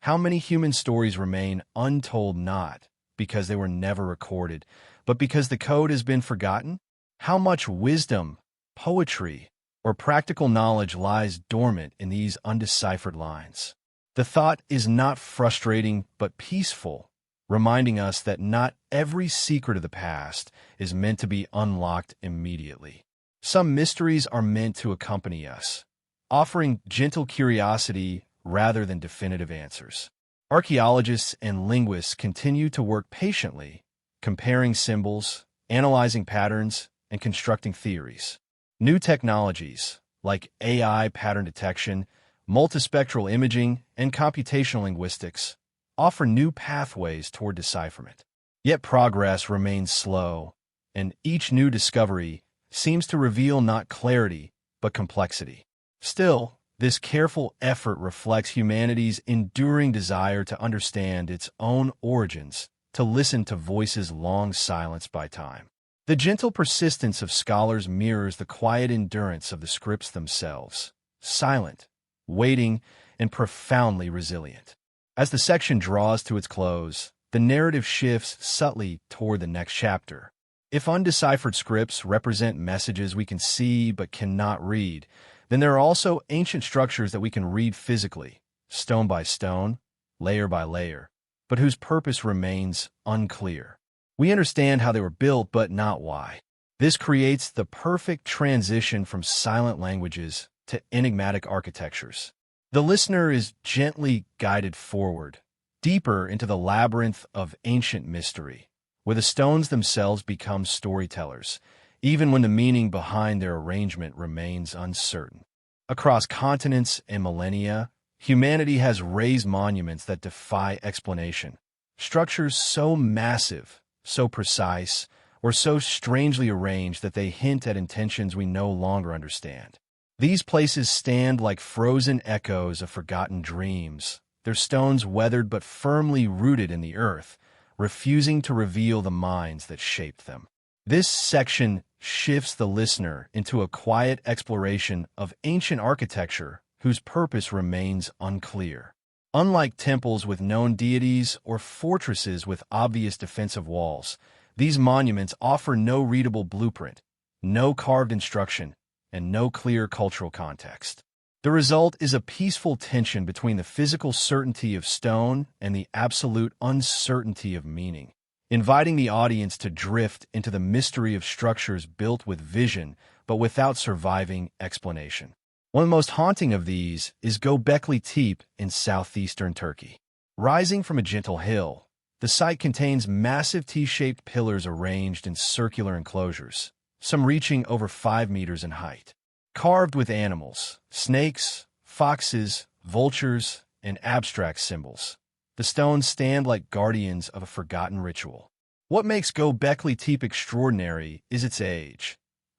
How many human stories remain untold not because they were never recorded, but because the code has been forgotten? How much wisdom, poetry, or practical knowledge lies dormant in these undeciphered lines? The thought is not frustrating but peaceful, reminding us that not every secret of the past is meant to be unlocked immediately. Some mysteries are meant to accompany us, offering gentle curiosity rather than definitive answers. Archaeologists and linguists continue to work patiently, comparing symbols, analyzing patterns, and constructing theories. New technologies, like AI pattern detection, multispectral imaging, and computational linguistics, offer new pathways toward decipherment. Yet progress remains slow, and each new discovery seems to reveal not clarity, but complexity. Still, this careful effort reflects humanity's enduring desire to understand its own origins, to listen to voices long silenced by time. The gentle persistence of scholars mirrors the quiet endurance of the scripts themselves, silent, waiting, and profoundly resilient. As the section draws to its close, the narrative shifts subtly toward the next chapter. If undeciphered scripts represent messages we can see but cannot read, then there are also ancient structures that we can read physically, stone by stone, layer by layer, but whose purpose remains unclear. We understand how they were built, but not why. This creates the perfect transition from silent languages to enigmatic architectures. The listener is gently guided forward, deeper into the labyrinth of ancient mystery, where the stones themselves become storytellers, even when the meaning behind their arrangement remains uncertain. Across continents and millennia, humanity has raised monuments that defy explanation. Structures so massive, so precise, or so strangely arranged that they hint at intentions we no longer understand. These places stand like frozen echoes of forgotten dreams, their stones weathered but firmly rooted in the earth, refusing to reveal the minds that shaped them. This section shifts the listener into a quiet exploration of ancient architecture whose purpose remains unclear. Unlike temples with known deities or fortresses with obvious defensive walls, these monuments offer no readable blueprint, no carved instruction, and no clear cultural context. The result is a peaceful tension between the physical certainty of stone and the absolute uncertainty of meaning, inviting the audience to drift into the mystery of structures built with vision but without surviving explanation. One of the most haunting of these is Göbekli Tepe in southeastern Turkey. Rising from a gentle hill, the site contains massive T-shaped pillars arranged in circular enclosures, some reaching over 5 meters in height. Carved with animals, snakes, foxes, vultures, and abstract symbols, the stones stand like guardians of a forgotten ritual. What makes Göbekli Tepe extraordinary is its age.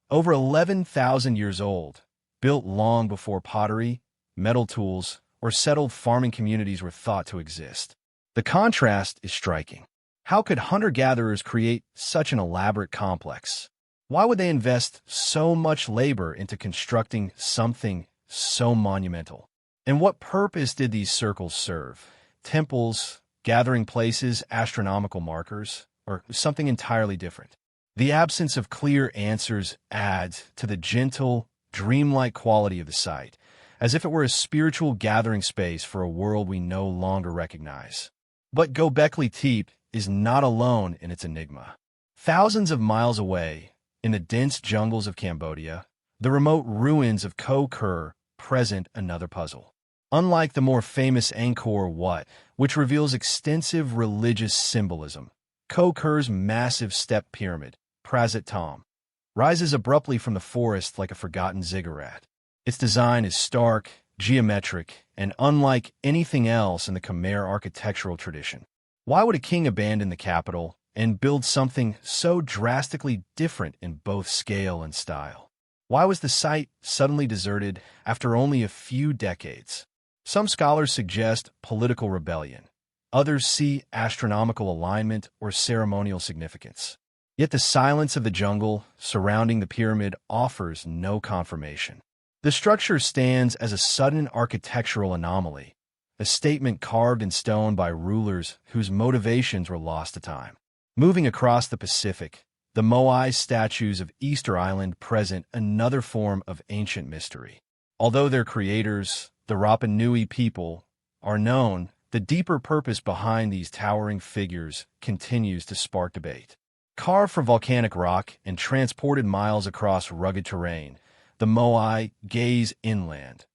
Over 11,000 years old, built long before pottery, metal tools, or settled farming communities were thought to exist. The contrast is striking. How could hunter-gatherers create such an elaborate complex? Why would they invest so much labor into constructing something so monumental? And what purpose did these circles serve? Temples, gathering places, astronomical markers, or something entirely different? The absence of clear answers adds to the gentle, dreamlike quality of the site, as if it were a spiritual gathering space for a world we no longer recognize. But Göbekli Tepe is not alone in its enigma. Thousands of miles away, in the dense jungles of Cambodia, the remote ruins of Koh Ker present another puzzle. Unlike the more famous Angkor Wat, which reveals extensive religious symbolism, Koh Ker's massive step pyramid, Prazit Tom, rises abruptly from the forest like a forgotten ziggurat. Its design is stark, geometric, and unlike anything else in the Khmer architectural tradition. Why would a king abandon the capital and build something so drastically different in both scale and style? Why was the site suddenly deserted after only a few decades? Some scholars suggest political rebellion. Others see astronomical alignment or ceremonial significance. Yet the silence of the jungle surrounding the pyramid offers no confirmation. The structure stands as a sudden architectural anomaly, a statement carved in stone by rulers whose motivations were lost to time. Moving across the Pacific, the Moai statues of Easter Island present another form of ancient mystery. Although their creators, the Rapa Nui people, are known, the deeper purpose behind these towering figures continues to spark debate. Carved from volcanic rock and transported miles across rugged terrain, the Moai gaze inland,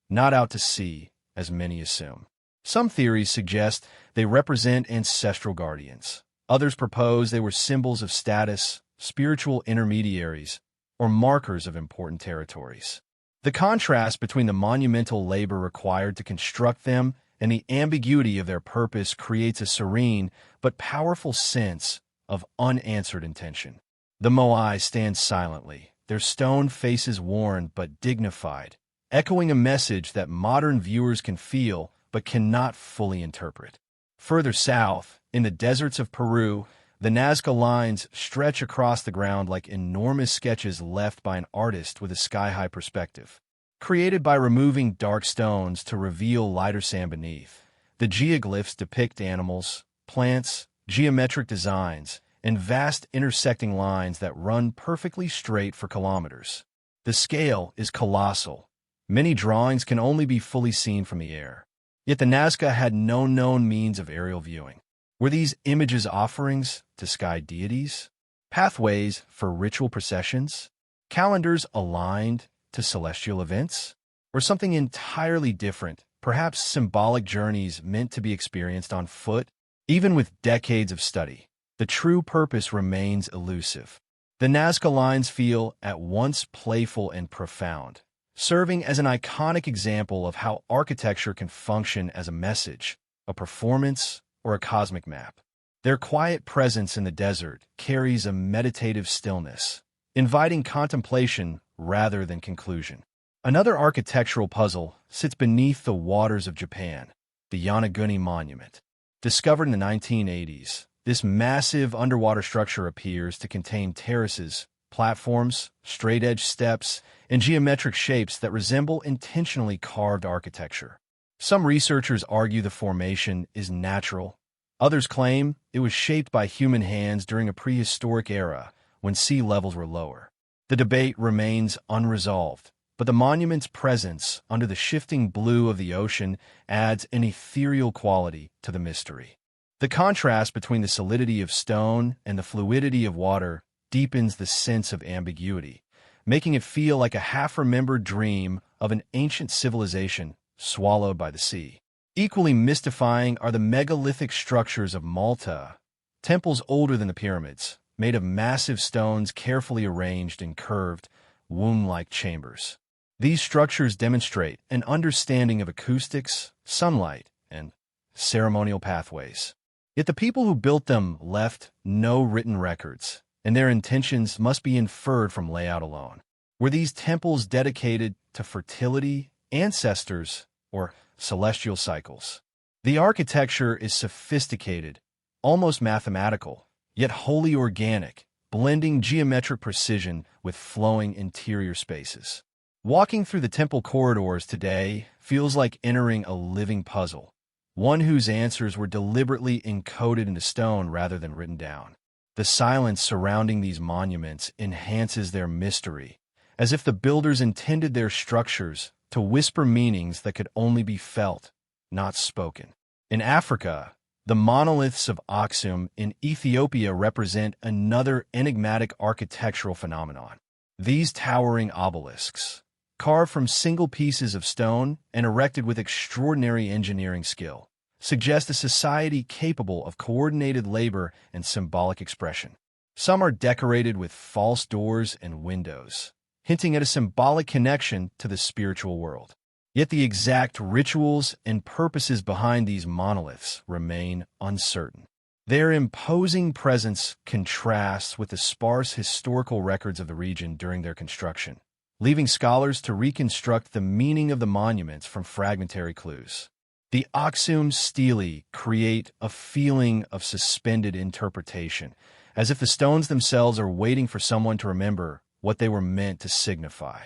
not out to sea, as many assume. Some theories suggest they represent ancestral guardians. Others propose they were symbols of status, spiritual intermediaries, or markers of important territories. The contrast between the monumental labor required to construct them and the ambiguity of their purpose creates a serene but powerful sense of unanswered intention. The Moai stand silently, their stone faces worn but dignified, echoing a message that modern viewers can feel but cannot fully interpret. Further south, in the deserts of Peru, the Nazca lines stretch across the ground like enormous sketches left by an artist with a sky-high perspective. Created by removing dark stones to reveal lighter sand beneath, the geoglyphs depict animals, plants, geometric designs, and vast intersecting lines that run perfectly straight for kilometers. The scale is colossal. Many drawings can only be fully seen from the air. Yet the Nazca had no known means of aerial viewing. Were these images offerings to sky deities? Pathways for ritual processions? Calendars aligned to celestial events? Or something entirely different, perhaps symbolic journeys meant to be experienced on foot? Even with decades of study, the true purpose remains elusive. The Nazca lines feel at once playful and profound, serving as an iconic example of how architecture can function as a message, a performance, or a cosmic map. Their quiet presence in the desert carries a meditative stillness, inviting contemplation rather than conclusion. Another architectural puzzle sits beneath the waters of Japan, the Yonaguni Monument. Discovered in the 1980s, this massive underwater structure appears to contain terraces, platforms, straight-edge steps, and geometric shapes that resemble intentionally carved architecture. Some researchers argue the formation is natural. Others claim it was shaped by human hands during a prehistoric era when sea levels were lower. The debate remains unresolved, but the monument's presence under the shifting blue of the ocean adds an ethereal quality to the mystery. The contrast between the solidity of stone and the fluidity of water deepens the sense of ambiguity, making it feel like a half-remembered dream of an ancient civilization swallowed by the sea. Equally mystifying are the megalithic structures of Malta, temples older than the pyramids, made of massive stones carefully arranged in curved, womb-like chambers. These structures demonstrate an understanding of acoustics, sunlight, and ceremonial pathways. Yet the people who built them left no written records, and their intentions must be inferred from layout alone. Were these temples dedicated to fertility, ancestors, or celestial cycles? The architecture is sophisticated, almost mathematical, yet wholly organic, blending geometric precision with flowing interior spaces. Walking through the temple corridors today feels like entering a living puzzle, one whose answers were deliberately encoded into stone rather than written down. The silence surrounding these monuments enhances their mystery, as if the builders intended their structures to whisper meanings that could only be felt, not spoken. In Africa, the monoliths of Aksum in Ethiopia represent another enigmatic architectural phenomenon. These towering obelisks, carved from single pieces of stone and erected with extraordinary engineering skill, suggest a society capable of coordinated labor and symbolic expression. Some are decorated with false doors and windows, hinting at a symbolic connection to the spiritual world. Yet the exact rituals and purposes behind these monoliths remain uncertain. Their imposing presence contrasts with the sparse historical records of the region during their construction, leaving scholars to reconstruct the meaning of the monuments from fragmentary clues. The oxum stelae create a feeling of suspended interpretation, as if the stones themselves are waiting for someone to remember what they were meant to signify.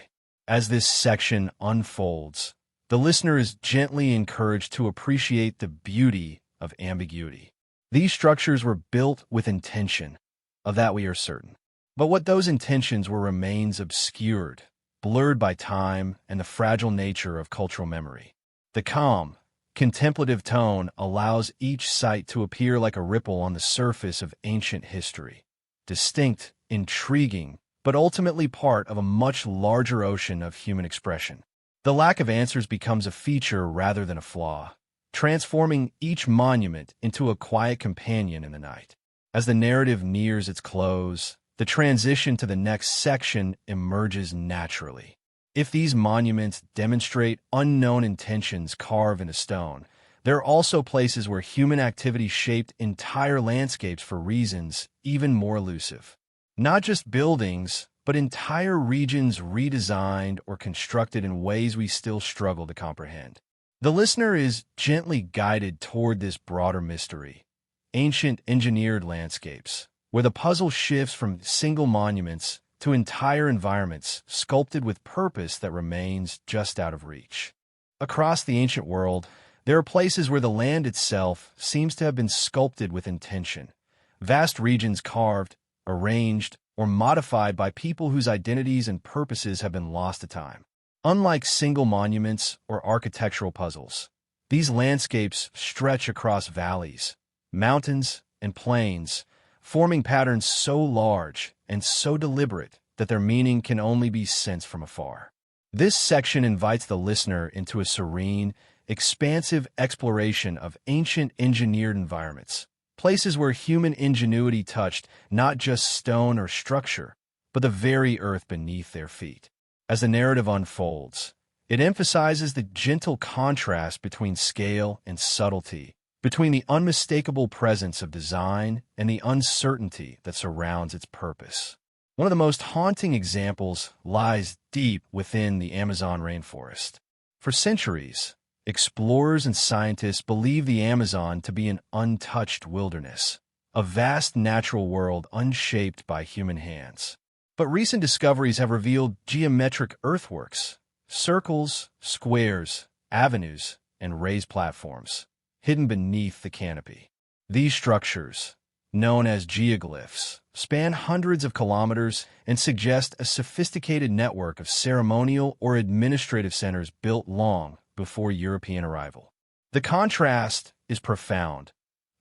As this section unfolds, the listener is gently encouraged to appreciate the beauty of ambiguity. These structures were built with intention, of that we are certain. But what those intentions were remains obscured, blurred by time and the fragile nature of cultural memory. The calm, contemplative tone allows each site to appear like a ripple on the surface of ancient history, distinct, intriguing, but ultimately part of a much larger ocean of human expression. The lack of answers becomes a feature rather than a flaw, transforming each monument into a quiet companion in the night. As the narrative nears its close, the transition to the next section emerges naturally. If these monuments demonstrate unknown intentions carved into stone, there are also places where human activity shaped entire landscapes for reasons even more elusive. Not just buildings, but entire regions redesigned or constructed in ways we still struggle to comprehend. The listener is gently guided toward this broader mystery, ancient engineered landscapes, where the puzzle shifts from single monuments to entire environments sculpted with purpose that remains just out of reach. Across the ancient world, there are places where the land itself seems to have been sculpted with intention, vast regions carved, arranged, or modified by people whose identities and purposes have been lost to time. Unlike single monuments or architectural puzzles, these landscapes stretch across valleys, mountains, and plains, forming patterns so large and so deliberate that their meaning can only be sensed from afar. This section invites the listener into a serene, expansive exploration of ancient engineered environments, places where human ingenuity touched not just stone or structure, but the very earth beneath their feet. As the narrative unfolds, it emphasizes the gentle contrast between scale and subtlety, between the unmistakable presence of design and the uncertainty that surrounds its purpose. One of the most haunting examples lies deep within the Amazon rainforest. For centuries, explorers and scientists believed the Amazon to be an untouched wilderness, a vast natural world unshaped by human hands. But recent discoveries have revealed geometric earthworks, circles, squares, avenues, and raised platforms, hidden beneath the canopy. These structures, known as geoglyphs, span hundreds of kilometers and suggest a sophisticated network of ceremonial or administrative centers built long before European arrival. The contrast is profound.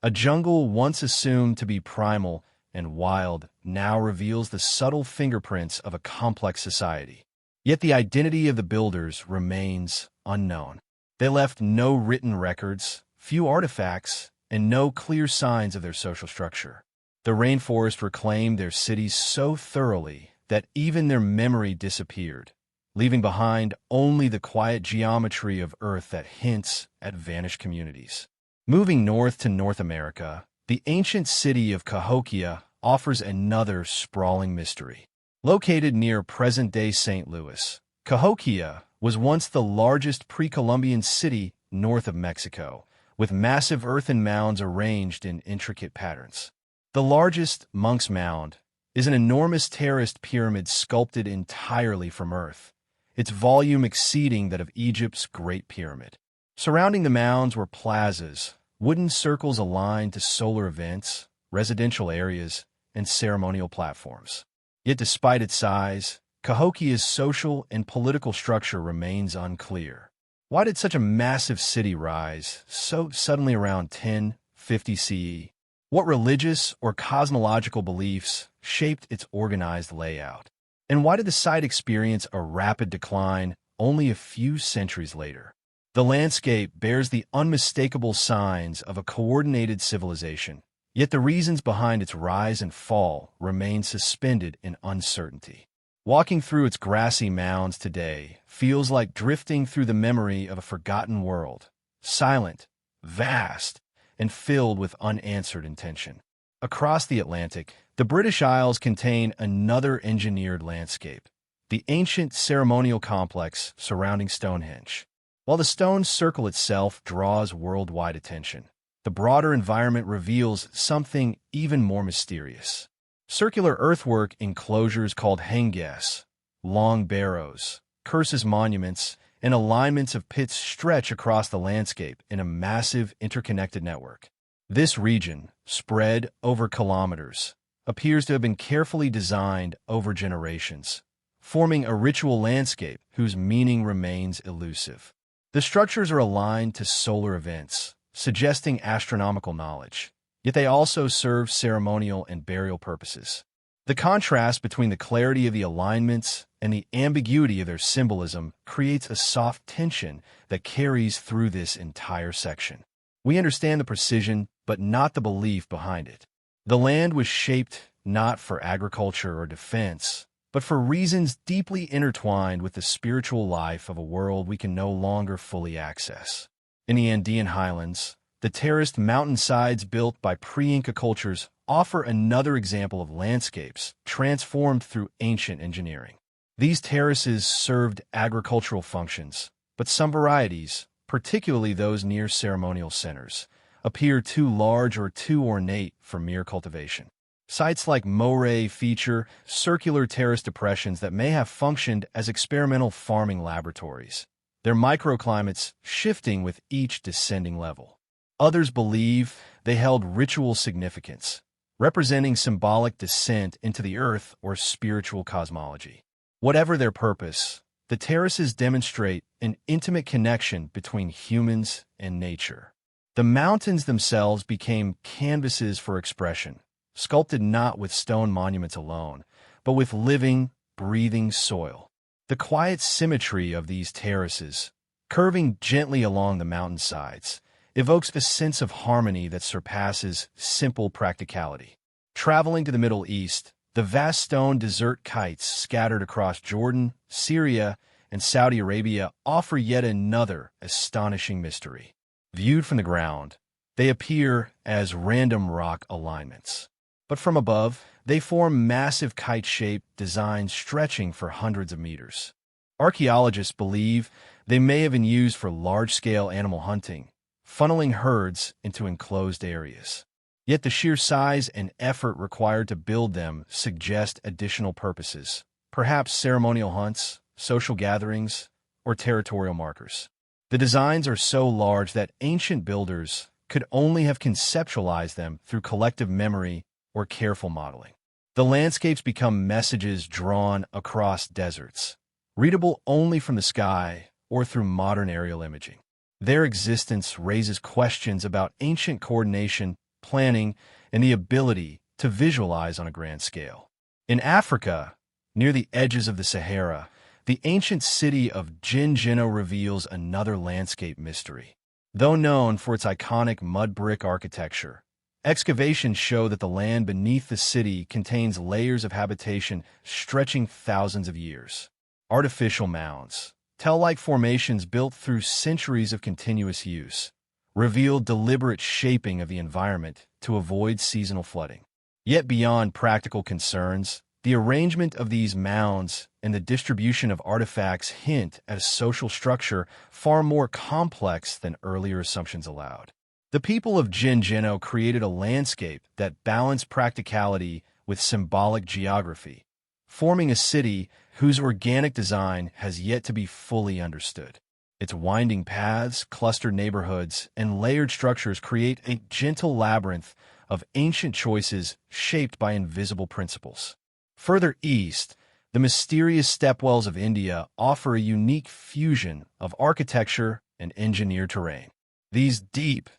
A jungle once assumed to be primal and wild now reveals the subtle fingerprints of a complex society. Yet the identity of the builders remains unknown. They left no written records, few artifacts, and no clear signs of their social structure. The rainforest reclaimed their cities so thoroughly that even their memory disappeared, leaving behind only the quiet geometry of Earth that hints at vanished communities. Moving north to North America, the ancient city of Cahokia offers another sprawling mystery. Located near present-day St. Louis, Cahokia was once the largest pre-Columbian city north of Mexico, with massive earthen mounds arranged in intricate patterns. The largest, Monk's Mound, is an enormous terraced pyramid sculpted entirely from earth, its volume exceeding that of Egypt's Great Pyramid. Surrounding the mounds were plazas, wooden circles aligned to solar events, residential areas, and ceremonial platforms. Yet despite its size, Cahokia's social and political structure remains unclear. Why did such a massive city rise so suddenly around 1050 CE? What religious or cosmological beliefs shaped its organized layout? And why did the site experience a rapid decline only a few centuries later? The landscape bears the unmistakable signs of a coordinated civilization, yet the reasons behind its rise and fall remain suspended in uncertainty. Walking through its grassy mounds today feels like drifting through the memory of a forgotten world, silent, vast, and filled with unanswered intention. Across the Atlantic, the British Isles contain another engineered landscape, the ancient ceremonial complex surrounding Stonehenge. While the stone circle itself draws worldwide attention, the broader environment reveals something even more mysterious. Circular earthwork enclosures called henges, long barrows, cursus monuments, and alignments of pits stretch across the landscape in a massive interconnected network. This region, spread over kilometers, appears to have been carefully designed over generations, forming a ritual landscape whose meaning remains elusive. The structures are aligned to solar events, suggesting astronomical knowledge, yet they also serve ceremonial and burial purposes. The contrast between the clarity of the alignments and the ambiguity of their symbolism creates a soft tension that carries through this entire section. We understand the precision, but not the belief behind it. The land was shaped not for agriculture or defense, but for reasons deeply intertwined with the spiritual life of a world we can no longer fully access. In the Andean highlands, the terraced mountainsides built by pre-Inca cultures offer another example of landscapes transformed through ancient engineering. These terraces served agricultural functions, but some varieties, particularly those near ceremonial centers, appear too large or too ornate for mere cultivation. Sites like Moray feature circular terrace depressions that may have functioned as experimental farming laboratories, their microclimates shifting with each descending level. Others believe they held ritual significance, representing symbolic descent into the earth or spiritual cosmology. Whatever their purpose, the terraces demonstrate an intimate connection between humans and nature. The mountains themselves became canvases for expression, sculpted not with stone monuments alone, but with living, breathing soil. The quiet symmetry of these terraces, curving gently along the mountainsides, evokes a sense of harmony that surpasses simple practicality. Traveling to the Middle East, the vast stone desert kites scattered across Jordan, Syria, and Saudi Arabia offer yet another astonishing mystery. Viewed from the ground, they appear as random rock alignments. But from above, they form massive kite-shaped designs stretching for hundreds of meters. Archaeologists believe they may have been used for large-scale animal hunting, funneling herds into enclosed areas. Yet the sheer size and effort required to build them suggest additional purposes, perhaps ceremonial hunts, social gatherings, or territorial markers. The designs are so large that ancient builders could only have conceptualized them through collective memory or careful modeling. The landscapes become messages drawn across deserts, readable only from the sky or through modern aerial imaging. Their existence raises questions about ancient coordination, planning, and the ability to visualize on a grand scale. In Africa, near the edges of the Sahara, the ancient city of Gingino reveals another landscape mystery. Though known for its iconic mud brick architecture, excavations show that the land beneath the city contains layers of habitation stretching thousands of years. Artificial mounds, tell-like formations built through centuries of continuous use, reveal deliberate shaping of the environment to avoid seasonal flooding. Yet beyond practical concerns, the arrangement of these mounds and the distribution of artifacts hint at a social structure far more complex than earlier assumptions allowed. The people of Gingino created a landscape that balanced practicality with symbolic geography, forming a city whose organic design has yet to be fully understood. Its winding paths, clustered neighborhoods, and layered structures create a gentle labyrinth of ancient choices shaped by invisible principles. Further east, the mysterious stepwells of India offer a unique fusion of architecture and engineered terrain. These deep,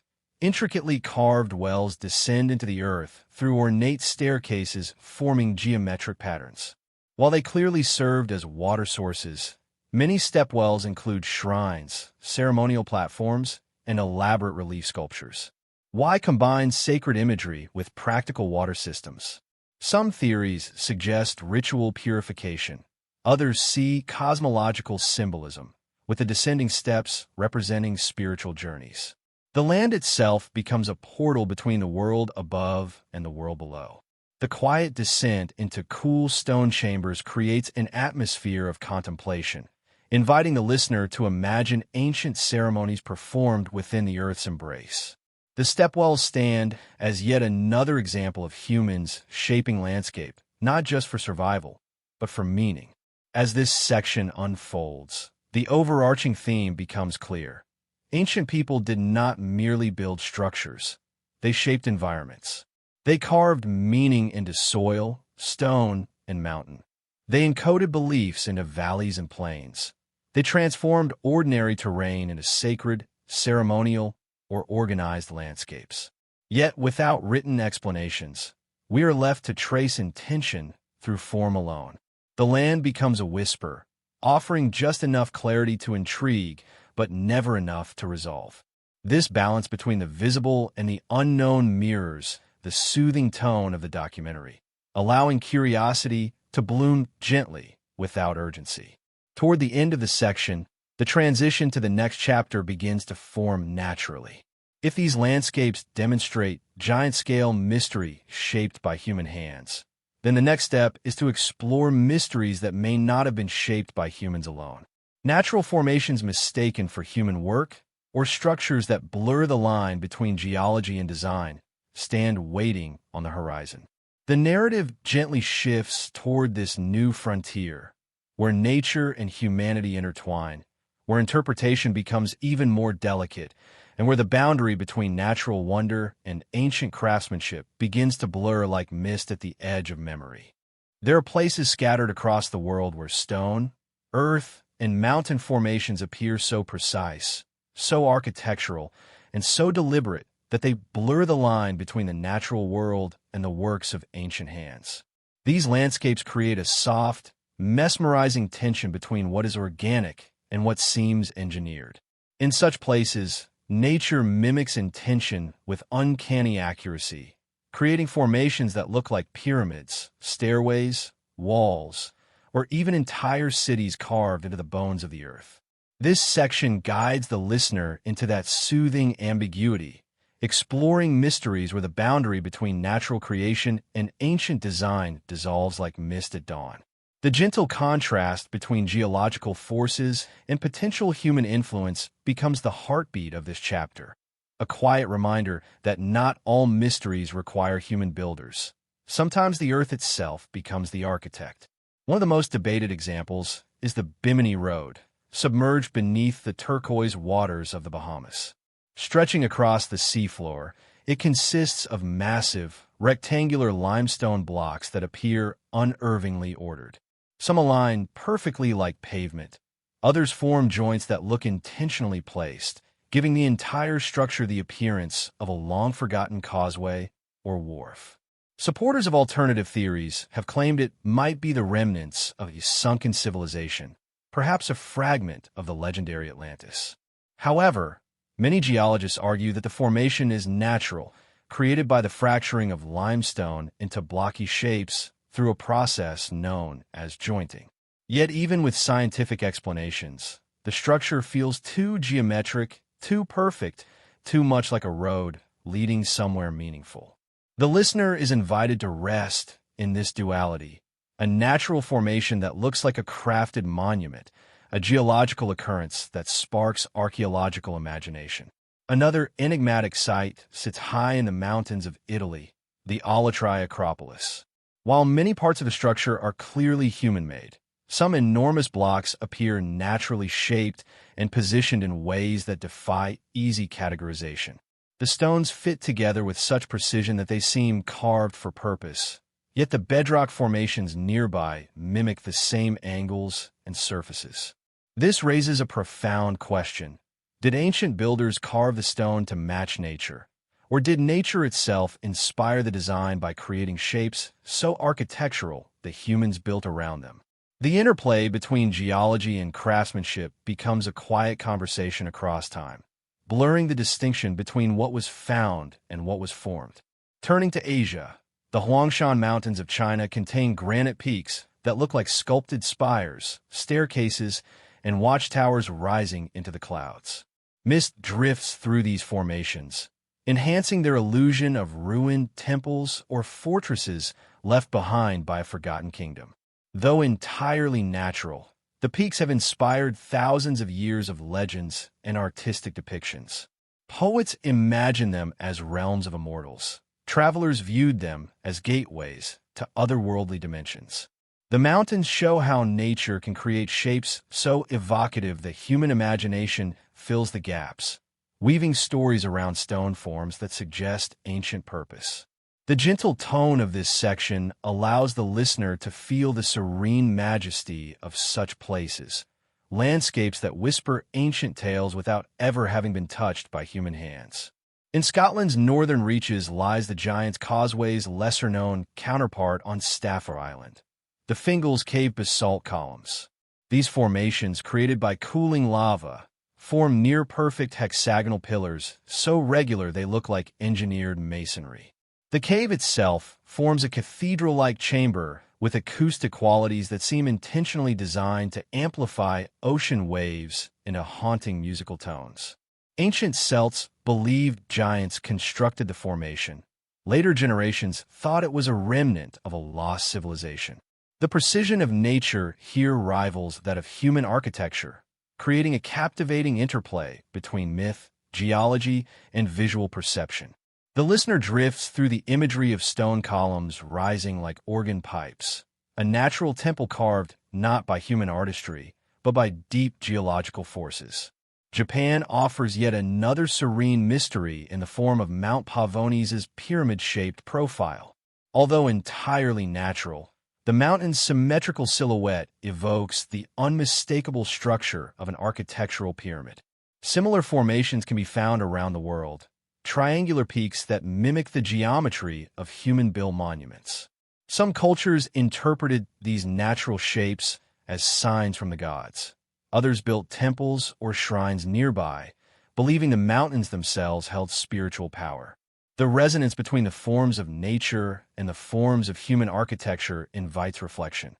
intricately carved wells descend into the earth through ornate staircases forming geometric patterns. While they clearly served as water sources, many stepwells include shrines, ceremonial platforms, and elaborate relief sculptures. Why combine sacred imagery with practical water systems? Some theories suggest ritual purification, Others see cosmological symbolism, with the descending steps representing spiritual journeys. The land itself becomes a portal between the world above and the world below. The quiet descent into cool stone chambers creates an atmosphere of contemplation, inviting the listener to imagine ancient ceremonies performed within the earth's embrace. The stepwells stand as yet another example of humans shaping landscape, not just for survival, but for meaning. As this section unfolds, the overarching theme becomes clear. Ancient people did not merely build structures. They shaped environments. They carved meaning into soil, stone, and mountain. They encoded beliefs into valleys and plains. They transformed ordinary terrain into sacred, ceremonial, or organized landscapes. Yet, without written explanations, we are left to trace intention through form alone. The land becomes a whisper, offering just enough clarity to intrigue, but never enough to resolve. This balance between the visible and the unknown mirrors the soothing tone of the documentary, allowing curiosity to bloom gently without urgency. Toward the end of the section, the transition to the next chapter begins to form naturally. If these landscapes demonstrate giant-scale mystery shaped by human hands, then the next step is to explore mysteries that may not have been shaped by humans alone. Natural formations mistaken for human work, or structures that blur the line between geology and design, stand waiting on the horizon. The narrative gently shifts toward this new frontier, where nature and humanity intertwine, where interpretation becomes even more delicate, and where the boundary between natural wonder and ancient craftsmanship begins to blur like mist at the edge of memory. There are places scattered across the world where stone, earth, and mountain formations appear so precise, so architectural, and so deliberate that they blur the line between the natural world and the works of ancient hands. These landscapes create a soft, mesmerizing tension between what is organic and what seems engineered. In such places, nature mimics intention with uncanny accuracy, creating formations that look like pyramids, stairways, walls, or even entire cities carved into the bones of the earth. This section guides the listener into that soothing ambiguity, exploring mysteries where the boundary between natural creation and ancient design dissolves like mist at dawn. The gentle contrast between geological forces and potential human influence becomes the heartbeat of this chapter, a quiet reminder that not all mysteries require human builders. Sometimes the earth itself becomes the architect. One of the most debated examples is the Bimini Road, submerged beneath the turquoise waters of the Bahamas. Stretching across the seafloor, it consists of massive, rectangular limestone blocks that appear unervingly ordered. Some align perfectly like pavement. Others form joints that look intentionally placed, giving the entire structure the appearance of a long-forgotten causeway or wharf. Supporters of alternative theories have claimed it might be the remnants of a sunken civilization, perhaps a fragment of the legendary Atlantis. However, many geologists argue that the formation is natural, created by the fracturing of limestone into blocky shapes through a process known as jointing. Yet even with scientific explanations, the structure feels too geometric, too perfect, too much like a road leading somewhere meaningful. The listener is invited to rest in this duality, a natural formation that looks like a crafted monument, a geological occurrence that sparks archaeological imagination. Another enigmatic site sits high in the mountains of Italy, the Alatri Acropolis. While many parts of the structure are clearly human-made, some enormous blocks appear naturally shaped and positioned in ways that defy easy categorization. The stones fit together with such precision that they seem carved for purpose, yet the bedrock formations nearby mimic the same angles and surfaces. This raises a profound question. Did ancient builders carve the stone to match nature? Or did nature itself inspire the design by creating shapes so architectural that humans built around them? The interplay between geology and craftsmanship becomes a quiet conversation across time, blurring the distinction between what was found and what was formed. Turning to Asia, the Huangshan Mountains of China contain granite peaks that look like sculpted spires, staircases, and watchtowers rising into the clouds. Mist drifts through these formations, enhancing their illusion of ruined temples or fortresses left behind by a forgotten kingdom. Though entirely natural, the peaks have inspired thousands of years of legends and artistic depictions. Poets imagined them as realms of immortals. Travelers viewed them as gateways to otherworldly dimensions. The mountains show how nature can create shapes so evocative that human imagination fills the gaps, weaving stories around stone forms that suggest ancient purpose. The gentle tone of this section allows the listener to feel the serene majesty of such places, landscapes that whisper ancient tales without ever having been touched by human hands. In Scotland's northern reaches lies the Giant's Causeway's lesser-known counterpart on Stafford Island, the Fingal's Cave basalt columns. These formations, created by cooling lava, form near-perfect hexagonal pillars so regular they look like engineered masonry. The cave itself forms a cathedral-like chamber with acoustic qualities that seem intentionally designed to amplify ocean waves into haunting musical tones. Ancient Celts believed giants constructed the formation. Later generations thought it was a remnant of a lost civilization. The precision of nature here rivals that of human architecture, creating a captivating interplay between myth, geology, and visual perception. The listener drifts through the imagery of stone columns rising like organ pipes, a natural temple carved not by human artistry, but by deep geological forces. Japan offers yet another serene mystery in the form of Mount Pavonese's pyramid-shaped profile. Although entirely natural, the mountain's symmetrical silhouette evokes the unmistakable structure of an architectural pyramid. Similar formations can be found around the world, triangular peaks that mimic the geometry of human-built monuments. Some cultures interpreted these natural shapes as signs from the gods. Others built temples or shrines nearby, believing the mountains themselves held spiritual power. The resonance between the forms of nature and the forms of human architecture invites reflection.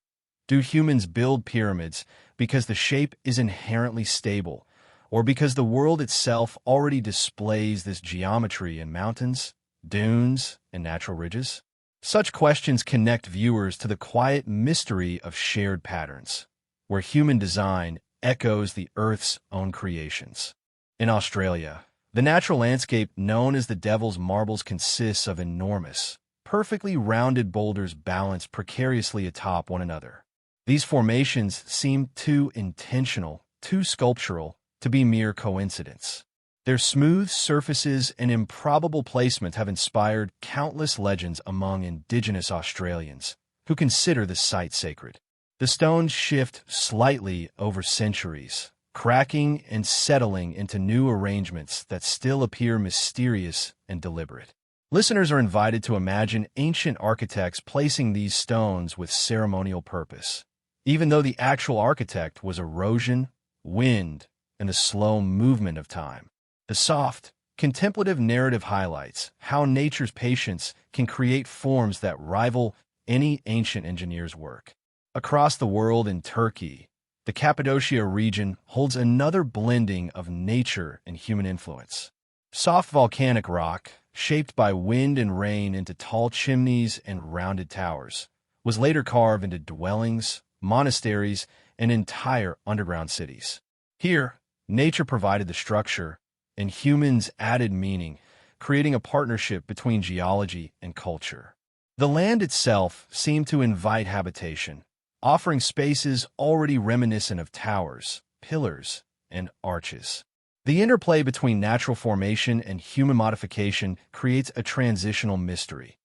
Do humans build pyramids because the shape is inherently stable, or because the world itself already displays this geometry in mountains, dunes, and natural ridges? Such questions connect viewers to the quiet mystery of shared patterns, where human design echoes the Earth's own creations. In Australia, the natural landscape known as the Devil's Marbles consists of enormous, perfectly rounded boulders balanced precariously atop one another. These formations seem too intentional, too sculptural, to be mere coincidence. Their smooth surfaces and improbable placement have inspired countless legends among Indigenous Australians, who consider the site sacred. The stones shift slightly over centuries, cracking and settling into new arrangements that still appear mysterious and deliberate. Listeners are invited to imagine ancient architects placing these stones with ceremonial purpose, even though the actual architect was erosion, wind, and the slow movement of time. The soft, contemplative narrative highlights how nature's patience can create forms that rival any ancient engineer's work. Across the world in Turkey, the Cappadocia region holds another blending of nature and human influence. Soft volcanic rock, shaped by wind and rain into tall chimneys and rounded towers, was later carved into dwellings, monasteries, and entire underground cities. Here, nature provided the structure, and humans added meaning, creating a partnership between geology and culture. The land itself seemed to invite habitation, offering spaces already reminiscent of towers, pillars, and arches. The interplay between natural formation and human modification creates a transitional mystery.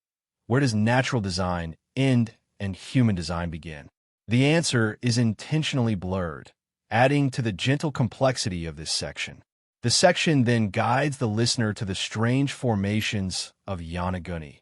Where does natural design end and human design begin? The answer is intentionally blurred, adding to the gentle complexity of this section. The section then guides the listener to the strange formations of Yonaguni,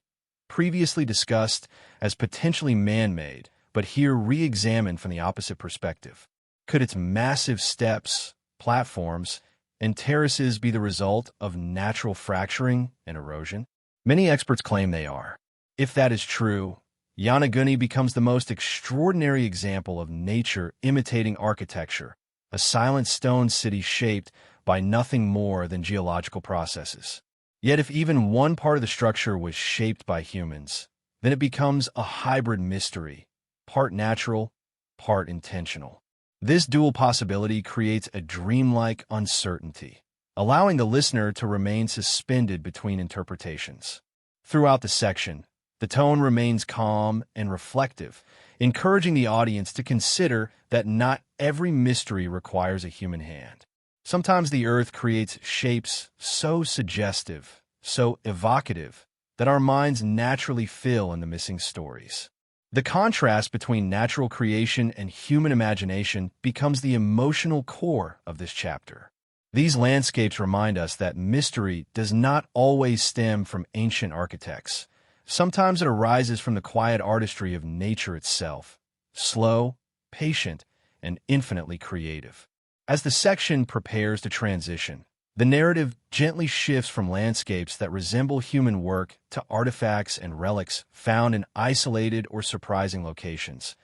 previously discussed as potentially man-made, but here re-examined from the opposite perspective. Could its massive steps, platforms, and terraces be the result of natural fracturing and erosion? Many experts claim they are. If that is true, Yanaguni becomes the most extraordinary example of nature imitating architecture, a silent stone city shaped by nothing more than geological processes. Yet if even one part of the structure was shaped by humans, then it becomes a hybrid mystery, part natural, part intentional. This dual possibility creates a dreamlike uncertainty, allowing the listener to remain suspended between interpretations. Throughout the section, the tone remains calm and reflective, encouraging the audience to consider that not every mystery requires a human hand. Sometimes the earth creates shapes so suggestive, so evocative, that our minds naturally fill in the missing stories. The contrast between natural creation and human imagination becomes the emotional core of this chapter. These landscapes remind us that mystery does not always stem from ancient architects. Sometimes it arises from the quiet artistry of nature itself, slow, patient, and infinitely creative. As the section prepares to transition, the narrative gently shifts from landscapes that resemble human work to artifacts and relics found in isolated or surprising locations,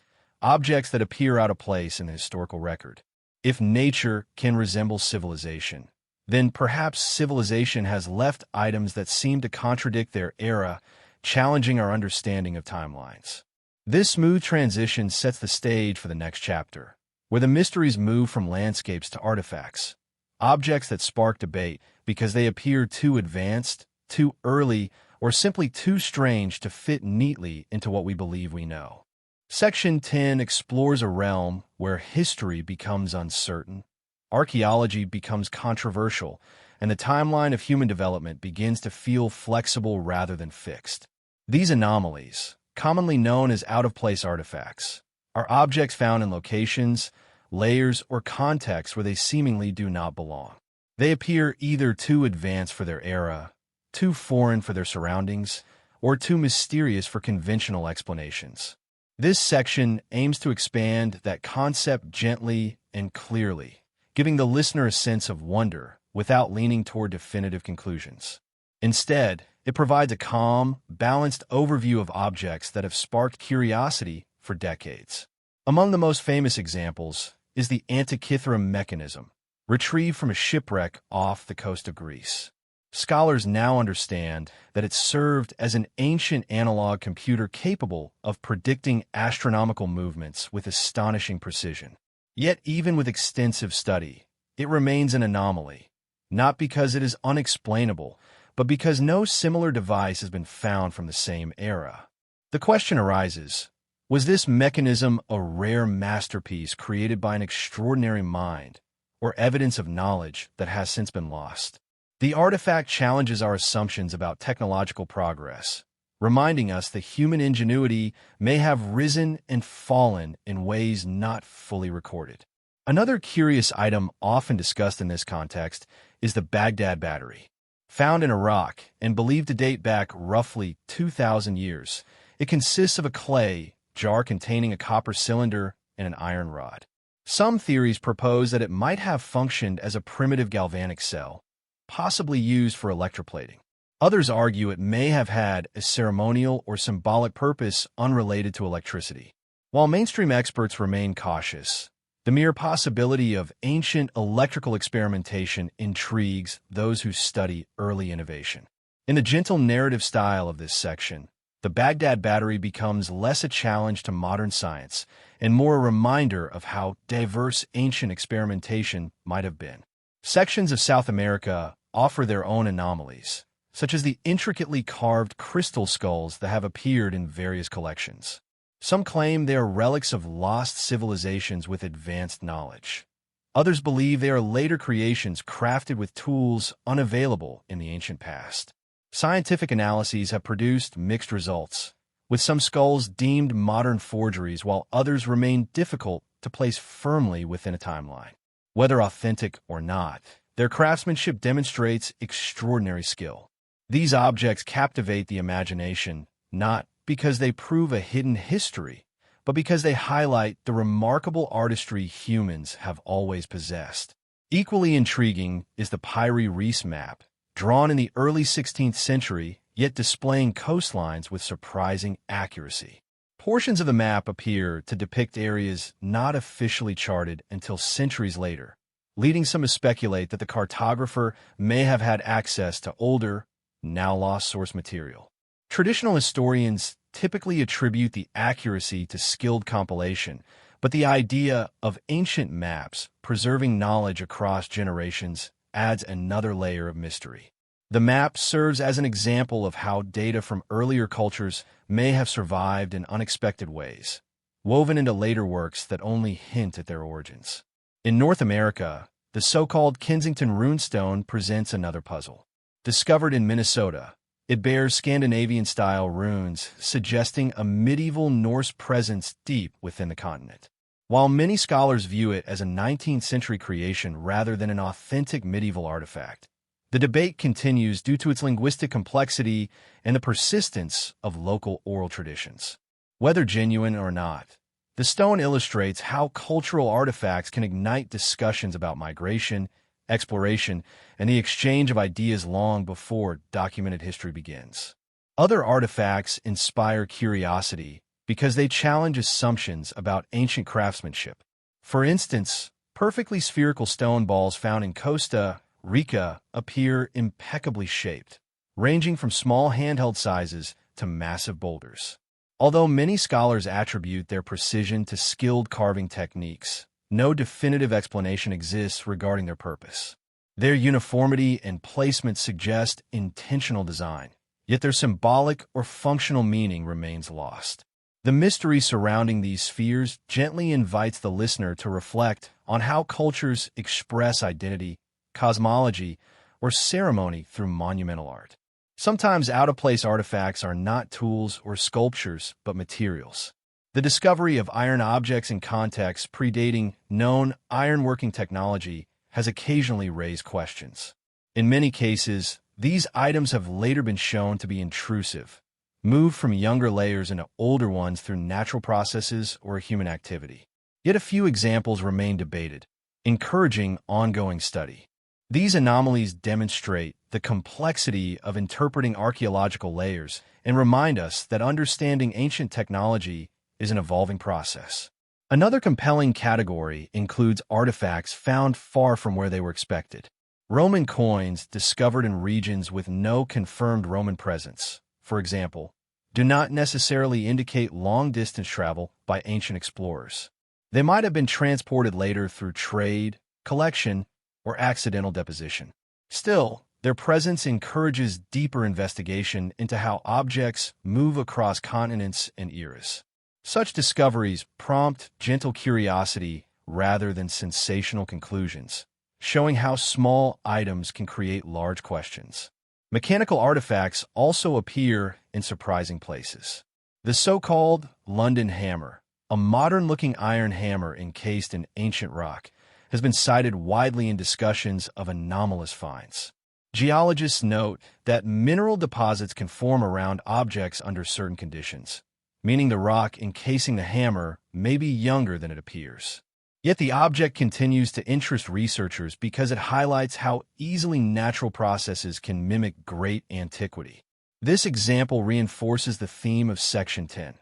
objects that appear out of place in the historical record. If nature can resemble civilization, then perhaps civilization has left items that seem to contradict their era, challenging our understanding of timelines. This smooth transition sets the stage for the next chapter, where the mysteries move from landscapes to artifacts, objects that spark debate because they appear too advanced, too early, or simply too strange to fit neatly into what we believe we know. Section 10 explores a realm where history becomes uncertain, archaeology becomes controversial, and the timeline of human development begins to feel flexible rather than fixed. These anomalies, commonly known as out-of-place artifacts, are objects found in locations, layers, or contexts where they seemingly do not belong. They appear either too advanced for their era, too foreign for their surroundings, or too mysterious for conventional explanations. This section aims to expand that concept gently and clearly, giving the listener a sense of wonder without leaning toward definitive conclusions. Instead, it provides a calm, balanced overview of objects that have sparked curiosity for decades. Among the most famous examples is the Antikythera mechanism, retrieved from a shipwreck off the coast of Greece. Scholars now understand that it served as an ancient analog computer capable of predicting astronomical movements with astonishing precision. Yet even with extensive study, it remains an anomaly, not because it is unexplainable, but because no similar device has been found from the same era. The question arises, was this mechanism a rare masterpiece created by an extraordinary mind, or evidence of knowledge that has since been lost? The artifact challenges our assumptions about technological progress, reminding us that human ingenuity may have risen and fallen in ways not fully recorded. Another curious item often discussed in this context is the Baghdad battery. Found in Iraq and believed to date back roughly 2,000 years, it consists of a clay jar containing a copper cylinder and an iron rod. Some theories propose that it might have functioned as a primitive galvanic cell, possibly used for electroplating. Others argue it may have had a ceremonial or symbolic purpose unrelated to electricity. While mainstream experts remain cautious, the mere possibility of ancient electrical experimentation intrigues those who study early innovation. In the gentle narrative style of this section, the Baghdad battery becomes less a challenge to modern science and more a reminder of how diverse ancient experimentation might have been. Sections of South America offer their own anomalies, such as the intricately carved crystal skulls that have appeared in various collections. Some claim they are relics of lost civilizations with advanced knowledge. Others believe they are later creations crafted with tools unavailable in the ancient past. Scientific analyses have produced mixed results, with some skulls deemed modern forgeries while others remain difficult to place firmly within a timeline. Whether authentic or not, their craftsmanship demonstrates extraordinary skill. These objects captivate the imagination, not because they prove a hidden history, but because they highlight the remarkable artistry humans have always possessed. Equally intriguing is the Pyrie Reis map, drawn in the early 16th century, yet displaying coastlines with surprising accuracy. Portions of the map appear to depict areas not officially charted until centuries later, leading some to speculate that the cartographer may have had access to older, now lost source material. Traditional historians typically attribute the accuracy to skilled compilation, but the idea of ancient maps preserving knowledge across generations adds another layer of mystery. The map serves as an example of how data from earlier cultures may have survived in unexpected ways, woven into later works that only hint at their origins. In North America, the so-called Kensington runestone presents another puzzle. Discovered in Minnesota, it bears Scandinavian-style runes, suggesting a medieval Norse presence deep within the continent. While many scholars view it as a 19th century creation rather than an authentic medieval artifact, the debate continues due to its linguistic complexity and the persistence of local oral traditions. Whether genuine or not, the stone illustrates how cultural artifacts can ignite discussions about migration, exploration, and the exchange of ideas long before documented history begins. Other artifacts inspire curiosity because they challenge assumptions about ancient craftsmanship. For instance, perfectly spherical stone balls found in Costa Rica appear impeccably shaped, ranging from small handheld sizes to massive boulders. Although many scholars attribute their precision to skilled carving techniques, no definitive explanation exists regarding their purpose. Their uniformity and placement suggest intentional design, yet their symbolic or functional meaning remains lost. The mystery surrounding these spheres gently invites the listener to reflect on how cultures express identity, cosmology, or ceremony through monumental art. Sometimes out-of-place artifacts are not tools or sculptures, but materials. The discovery of iron objects in contexts predating known ironworking technology has occasionally raised questions. In many cases, these items have later been shown to be intrusive, moved from younger layers into older ones through natural processes or human activity. Yet a few examples remain debated, encouraging ongoing study. These anomalies demonstrate the complexity of interpreting archaeological layers and remind us that understanding ancient technology is an evolving process. Another compelling category includes artifacts found far from where they were expected. Roman coins discovered in regions with no confirmed Roman presence, for example, do not necessarily indicate long-distance travel by ancient explorers. They might have been transported later through trade, collection, or accidental deposition. Still, their presence encourages deeper investigation into how objects move across continents and eras. Such discoveries prompt gentle curiosity rather than sensational conclusions, showing how small items can create large questions. Mechanical artifacts also appear in surprising places. The so-called London hammer, a modern-looking iron hammer encased in ancient rock, has been cited widely in discussions of anomalous finds. Geologists note that mineral deposits can form around objects under certain conditions, meaning the rock encasing the hammer may be younger than it appears. Yet the object continues to interest researchers because it highlights how easily natural processes can mimic great antiquity. This example reinforces the theme of Section 10.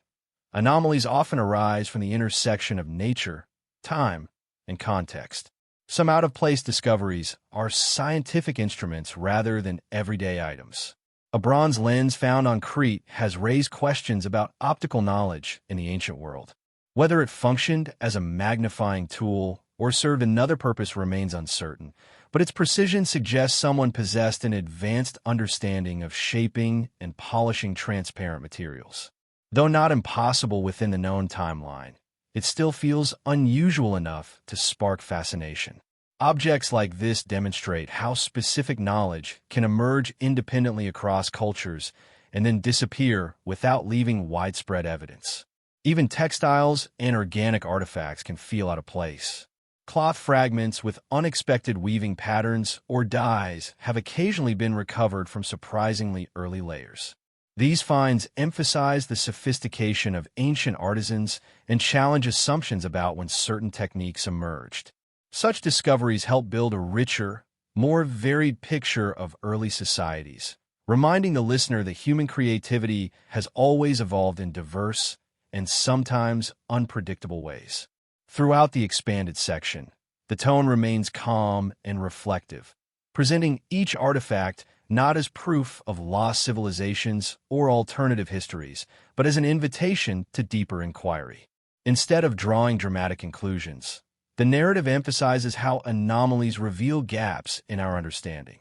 Anomalies often arise from the intersection of nature, time, and context. Some out-of-place discoveries are scientific instruments rather than everyday items. A bronze lens found on Crete has raised questions about optical knowledge in the ancient world. Whether it functioned as a magnifying tool or served another purpose remains uncertain, but its precision suggests someone possessed an advanced understanding of shaping and polishing transparent materials. Though not impossible within the known timeline, it still feels unusual enough to spark fascination. Objects like this demonstrate how specific knowledge can emerge independently across cultures and then disappear without leaving widespread evidence. Even textiles and organic artifacts can feel out of place. Cloth fragments with unexpected weaving patterns or dyes have occasionally been recovered from surprisingly early layers. These finds emphasize the sophistication of ancient artisans and challenge assumptions about when certain techniques emerged. Such discoveries help build a richer, more varied picture of early societies, reminding the listener that human creativity has always evolved in diverse and sometimes unpredictable ways. Throughout the expanded section, the tone remains calm and reflective, presenting each artifact not as proof of lost civilizations or alternative histories, but as an invitation to deeper inquiry. Instead of drawing dramatic conclusions, the narrative emphasizes how anomalies reveal gaps in our understanding,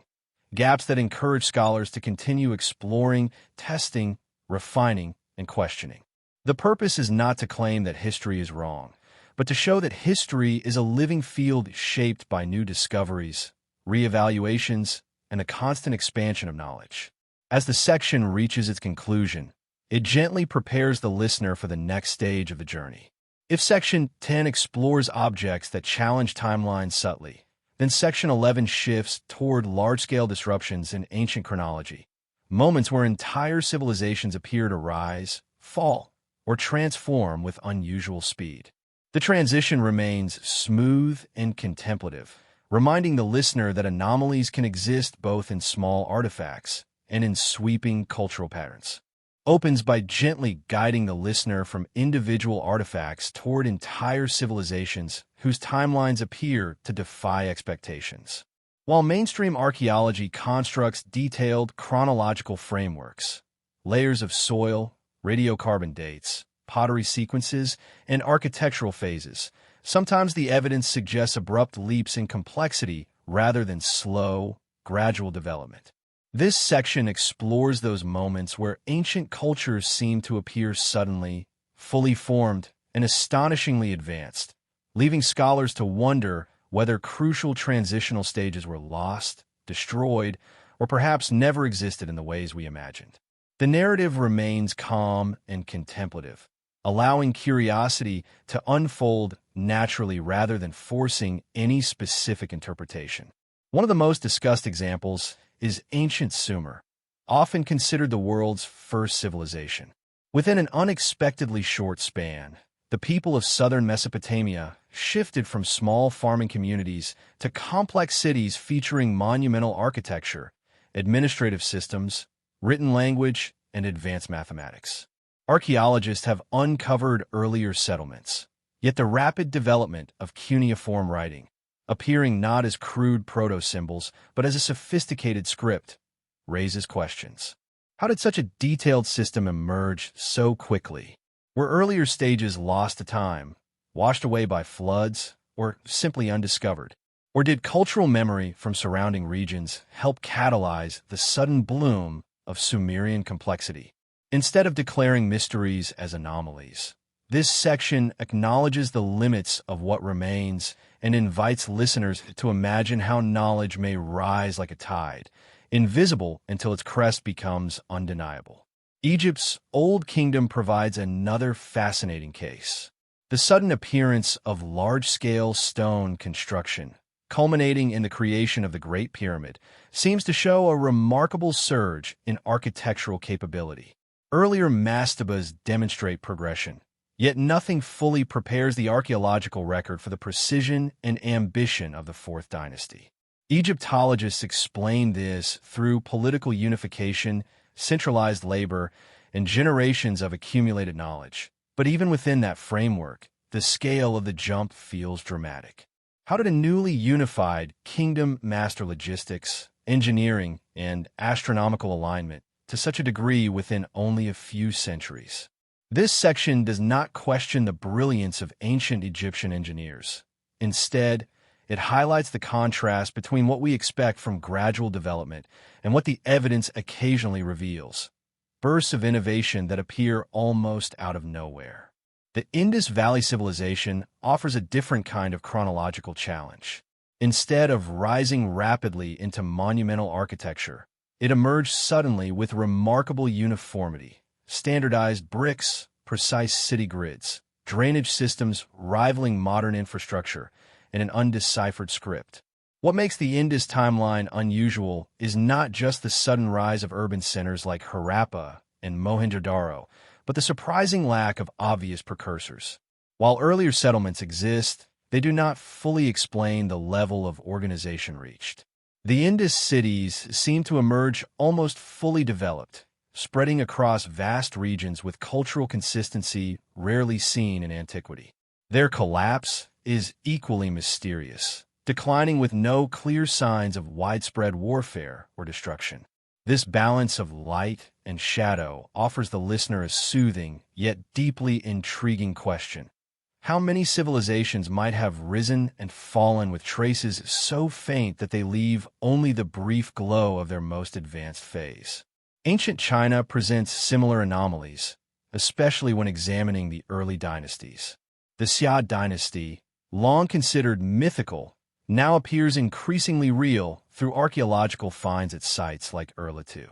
gaps that encourage scholars to continue exploring, testing, refining, and questioning. The purpose is not to claim that history is wrong, but to show that history is a living field shaped by new discoveries, reevaluations, and a constant expansion of knowledge. As the section reaches its conclusion, it gently prepares the listener for the next stage of the journey. If Section 10 explores objects that challenge timelines subtly, then Section 11 shifts toward large-scale disruptions in ancient chronology, moments where entire civilizations appear to rise, fall, or transform with unusual speed. The transition remains smooth and contemplative, reminding the listener that anomalies can exist both in small artifacts and in sweeping cultural patterns. Opens by gently guiding the listener from individual artifacts toward entire civilizations whose timelines appear to defy expectations. While mainstream archaeology constructs detailed chronological frameworks, layers of soil, radiocarbon dates, pottery sequences, and architectural phases, sometimes the evidence suggests abrupt leaps in complexity rather than slow, gradual development. This section explores those moments where ancient cultures seem to appear suddenly, fully formed, and astonishingly advanced, leaving scholars to wonder whether crucial transitional stages were lost, destroyed, or perhaps never existed in the ways we imagined. The narrative remains calm and contemplative, allowing curiosity to unfold naturally rather than forcing any specific interpretation. One of the most discussed examples is ancient Sumer, often considered the world's first civilization. Within an unexpectedly short span, the people of southern Mesopotamia shifted from small farming communities to complex cities featuring monumental architecture, administrative systems, written language, and advanced mathematics. Archaeologists have uncovered earlier settlements, yet the rapid development of cuneiform writing, appearing not as crude proto-symbols but as a sophisticated script, raises questions. How did such a detailed system emerge so quickly? Were earlier stages lost to time, washed away by floods, or simply undiscovered? Or did cultural memory from surrounding regions help catalyze the sudden bloom of Sumerian complexity? Instead of declaring mysteries as anomalies, this section acknowledges the limits of what remains and invites listeners to imagine how knowledge may rise like a tide, invisible until its crest becomes undeniable. Egypt's Old Kingdom provides another fascinating case. The sudden appearance of large-scale stone construction, culminating in the creation of the Great Pyramid, seems to show a remarkable surge in architectural capability. Earlier mastabas demonstrate progression, yet nothing fully prepares the archaeological record for the precision and ambition of the Fourth Dynasty. Egyptologists explain this through political unification, centralized labor, and generations of accumulated knowledge. But even within that framework, the scale of the jump feels dramatic. How did a newly unified kingdom master logistics, engineering, and astronomical alignment to such a degree within only a few centuries? This section does not question the brilliance of ancient Egyptian engineers. Instead, it highlights the contrast between what we expect from gradual development and what the evidence occasionally reveals: bursts of innovation that appear almost out of nowhere. The Indus Valley civilization offers a different kind of chronological challenge. Instead of rising rapidly into monumental architecture, it emerged suddenly with remarkable uniformity: standardized bricks, precise city grids, drainage systems rivaling modern infrastructure, and an undeciphered script. What makes the Indus timeline unusual is not just the sudden rise of urban centers like Harappa and Mohenjo-daro, but the surprising lack of obvious precursors. While earlier settlements exist, they do not fully explain the level of organization reached. The Indus cities seem to emerge almost fully developed, spreading across vast regions with cultural consistency rarely seen in antiquity. Their collapse is equally mysterious, declining with no clear signs of widespread warfare or destruction. This balance of light and shadow offers the listener a soothing yet deeply intriguing question. How many civilizations might have risen and fallen with traces so faint that they leave only the brief glow of their most advanced phase? Ancient China presents similar anomalies, especially when examining the early dynasties. The Xia dynasty, long considered mythical, now appears increasingly real through archaeological finds at sites like Erlitou.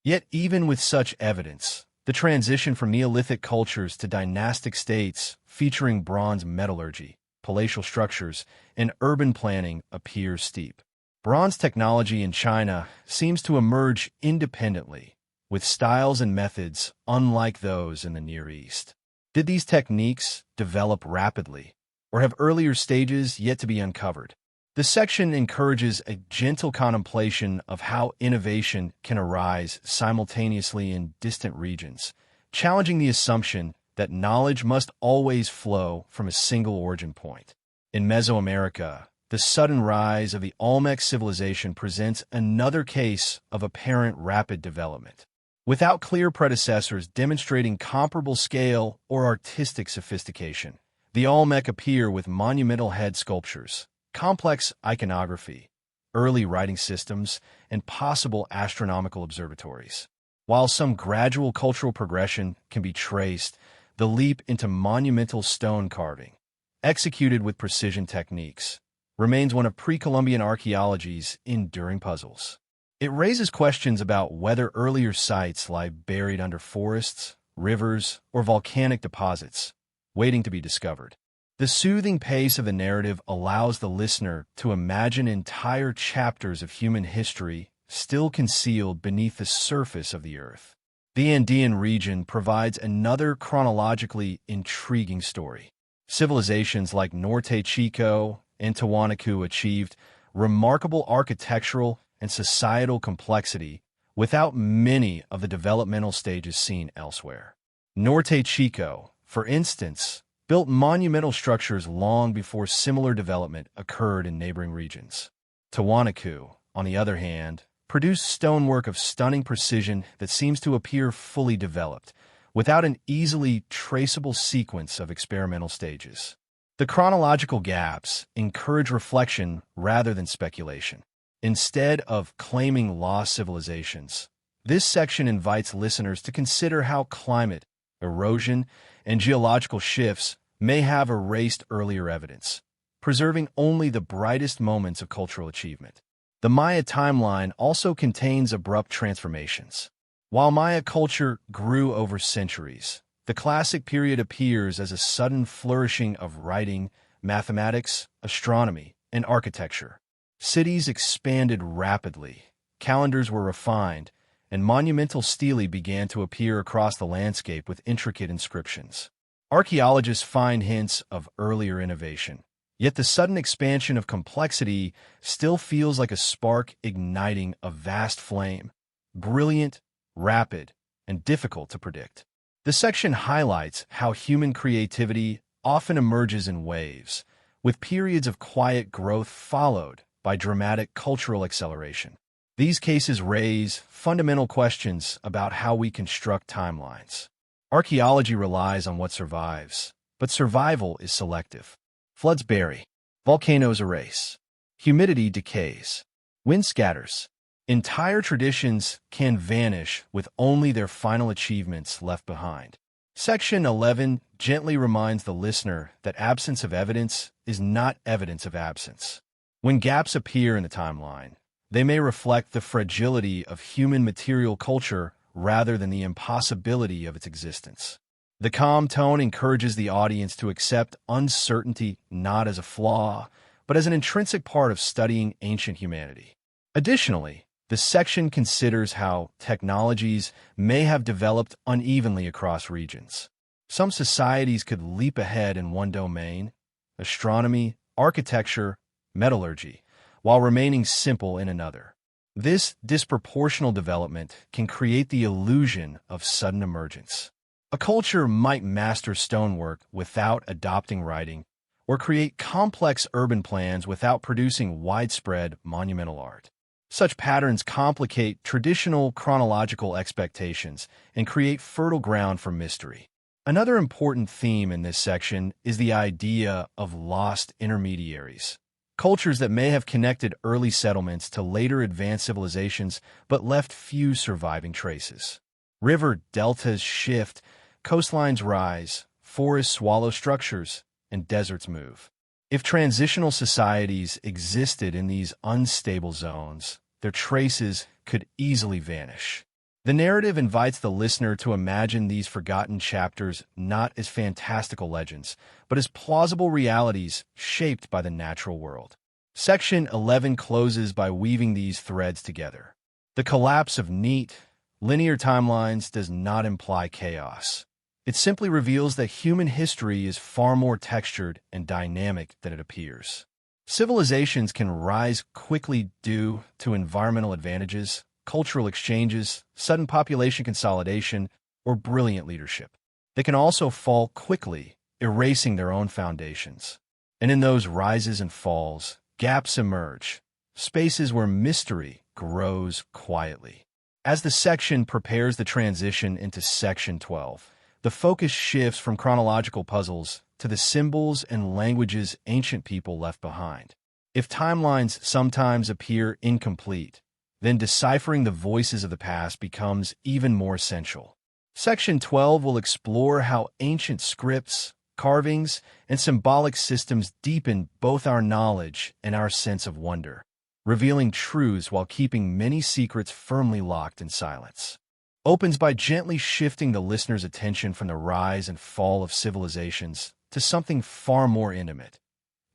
Yet even with such evidence, the transition from Neolithic cultures to dynastic states featuring bronze metallurgy, palatial structures, and urban planning appears steep. Bronze technology in China seems to emerge independently, with styles and methods unlike those in the Near East. Did these techniques develop rapidly, or have earlier stages yet to be uncovered? The section encourages a gentle contemplation of how innovation can arise simultaneously in distant regions, challenging the assumption that knowledge must always flow from a single origin point. In Mesoamerica, the sudden rise of the Olmec civilization presents another case of apparent rapid development. Without clear predecessors demonstrating comparable scale or artistic sophistication, the Olmec appear with monumental head sculptures, complex iconography, early writing systems, and possible astronomical observatories. While some gradual cultural progression can be traced, the leap into monumental stone carving, executed with precision techniques, remains one of pre-Columbian archaeology's enduring puzzles. It raises questions about whether earlier sites lie buried under forests, rivers, or volcanic deposits, waiting to be discovered. The soothing pace of the narrative allows the listener to imagine entire chapters of human history still concealed beneath the surface of the earth. The Andean region provides another chronologically intriguing story. Civilizations like Norte Chico and Tiwanaku achieved remarkable architectural and societal complexity without many of the developmental stages seen elsewhere. Norte Chico, for instance, built monumental structures long before similar development occurred in neighboring regions. Tiwanaku, on the other hand, produced stonework of stunning precision that seems to appear fully developed, without an easily traceable sequence of experimental stages. The chronological gaps encourage reflection rather than speculation. Instead of claiming lost civilizations, this section invites listeners to consider how climate, erosion, and geological shifts may have erased earlier evidence, preserving only the brightest moments of cultural achievement. The Maya timeline also contains abrupt transformations. While Maya culture grew over centuries, the classic period appears as a sudden flourishing of writing, mathematics, astronomy, and architecture. Cities expanded rapidly, calendars were refined, and monumental stelae began to appear across the landscape with intricate inscriptions. Archaeologists find hints of earlier innovation, yet the sudden expansion of complexity still feels like a spark igniting a vast flame, brilliant, rapid, and difficult to predict. The section highlights how human creativity often emerges in waves, with periods of quiet growth followed by dramatic cultural acceleration. These cases raise fundamental questions about how we construct timelines. Archaeology relies on what survives, but survival is selective. Floods bury, volcanoes erase, humidity decays, wind scatters. Entire traditions can vanish with only their final achievements left behind. Section 11 gently reminds the listener that absence of evidence is not evidence of absence. When gaps appear in the timeline, they may reflect the fragility of human material culture rather than the impossibility of its existence. The calm tone encourages the audience to accept uncertainty not as a flaw, but as an intrinsic part of studying ancient humanity. Additionally, the section considers how technologies may have developed unevenly across regions. Some societies could leap ahead in one domain, astronomy, architecture, metallurgy, while remaining simple in another. This disproportional development can create the illusion of sudden emergence. A culture might master stonework without adopting writing, or create complex urban plans without producing widespread monumental art. Such patterns complicate traditional chronological expectations and create fertile ground for mystery. Another important theme in this section is the idea of lost intermediaries. Cultures that may have connected early settlements to later advanced civilizations but left few surviving traces. River deltas shift, coastlines rise, forests swallow structures, and deserts move. If transitional societies existed in these unstable zones, their traces could easily vanish. The narrative invites the listener to imagine these forgotten chapters not as fantastical legends, but as plausible realities shaped by the natural world. Section 11 closes by weaving these threads together. The collapse of neat, linear timelines does not imply chaos. It simply reveals that human history is far more textured and dynamic than it appears. Civilizations can rise quickly due to environmental advantages, cultural exchanges, sudden population consolidation, or brilliant leadership. They can also fall quickly, erasing their own foundations. And in those rises and falls, gaps emerge, spaces where mystery grows quietly. As the section prepares the transition into Section 12, the focus shifts from chronological puzzles to the symbols and languages ancient people left behind. If timelines sometimes appear incomplete, then deciphering the voices of the past becomes even more essential. Section 12 will explore how ancient scripts, carvings, and symbolic systems deepen both our knowledge and our sense of wonder, revealing truths while keeping many secrets firmly locked in silence. Opens by gently shifting the listener's attention from the rise and fall of civilizations to something far more intimate: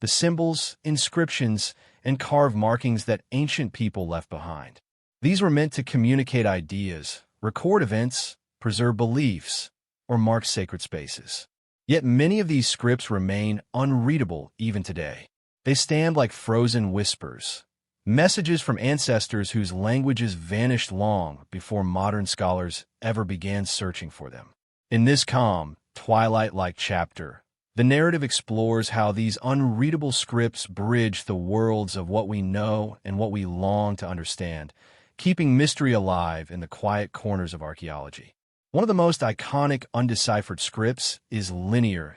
the symbols, inscriptions, and carved markings that ancient people left behind. These were meant to communicate ideas, record events, preserve beliefs, or mark sacred spaces. Yet many of these scripts remain unreadable even today. They stand like frozen whispers, messages from ancestors whose languages vanished long before modern scholars ever began searching for them. In this calm, twilight-like chapter, the narrative explores how these unreadable scripts bridge the worlds of what we know and what we long to understand, keeping mystery alive in the quiet corners of archaeology. One of the most iconic undeciphered scripts is linear,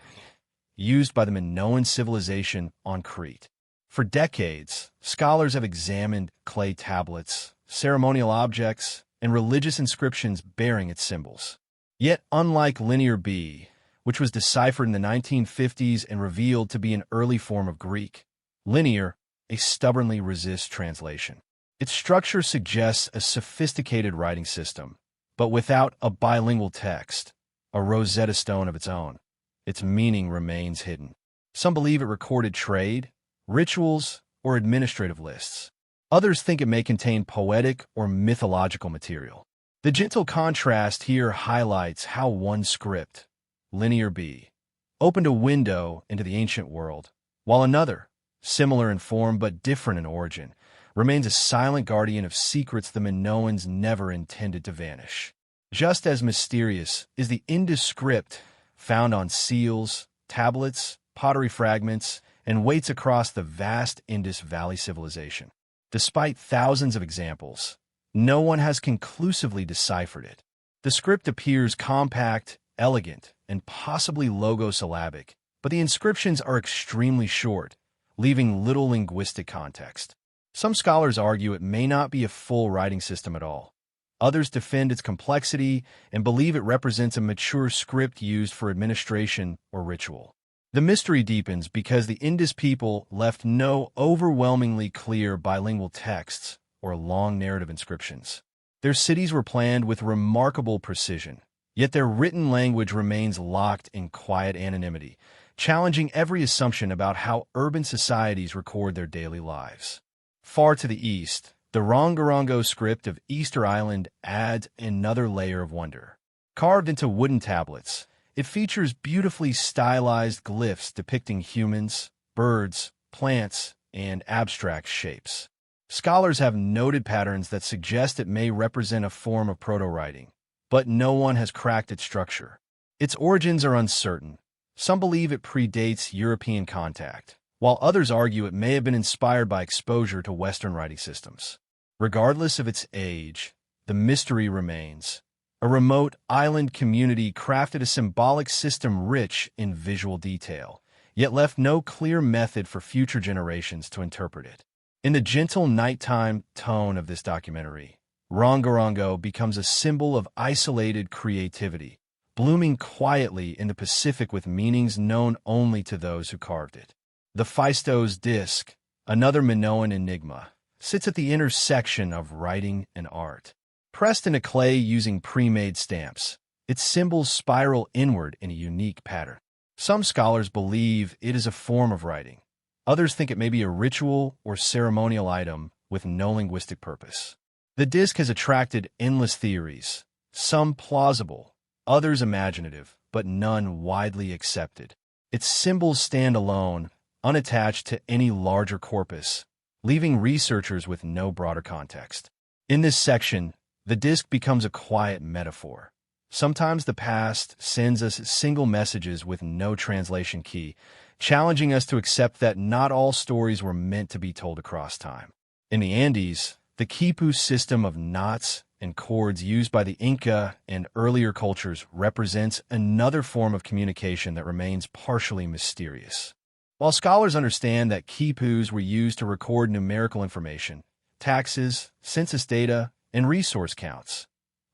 used by the Minoan civilization on Crete. For decades, scholars have examined clay tablets, ceremonial objects, and religious inscriptions bearing its symbols. Yet, unlike Linear B, which was deciphered in the 1950s and revealed to be an early form of Greek, Linear stubbornly resists translation. Its structure suggests a sophisticated writing system, but without a bilingual text, a Rosetta Stone of its own. Its meaning remains hidden. Some believe it recorded trade, rituals, or administrative lists. Others think it may contain poetic or mythological material. The gentle contrast here highlights how one script, Linear B, opened a window into the ancient world, while another, similar in form but different in origin, remains a silent guardian of secrets the Minoans never intended to vanish. Just as mysterious is the Indus script found on seals, tablets, pottery fragments, and weights across the vast Indus Valley civilization. Despite thousands of examples, no one has conclusively deciphered it. The script appears compact, elegant, and possibly logosyllabic, but the inscriptions are extremely short, leaving little linguistic context. Some scholars argue it may not be a full writing system at all. Others defend its complexity and believe it represents a mature script used for administration or ritual. The mystery deepens because the Indus people left no overwhelmingly clear bilingual texts or long narrative inscriptions. Their cities were planned with remarkable precision, yet their written language remains locked in quiet anonymity, challenging every assumption about how urban societies record their daily lives. Far to the east, the Rongorongo script of Easter Island adds another layer of wonder. Carved into wooden tablets, it features beautifully stylized glyphs depicting humans, birds, plants, and abstract shapes. Scholars have noted patterns that suggest it may represent a form of proto-writing, but no one has cracked its structure. Its origins are uncertain. Some believe it predates European contact, while others argue it may have been inspired by exposure to Western writing systems. Regardless of its age, the mystery remains. A remote island community crafted a symbolic system rich in visual detail, yet left no clear method for future generations to interpret it. In the gentle nighttime tone of this documentary, Rongorongo becomes a symbol of isolated creativity, blooming quietly in the Pacific with meanings known only to those who carved it. The Phaistos disc, another Minoan enigma, sits at the intersection of writing and art. Pressed into clay using pre-made stamps, its symbols spiral inward in a unique pattern. Some scholars believe it is a form of writing. Others think it may be a ritual or ceremonial item with no linguistic purpose. The disc has attracted endless theories, some plausible, others imaginative, but none widely accepted. Its symbols stand alone, unattached to any larger corpus, leaving researchers with no broader context. In this section, the disc becomes a quiet metaphor. Sometimes the past sends us single messages with no translation key, challenging us to accept that not all stories were meant to be told across time. In the Andes, the quipu system of knots and cords used by the Inca and earlier cultures represents another form of communication that remains partially mysterious. While scholars understand that quipus were used to record numerical information, taxes, census data, and resource counts,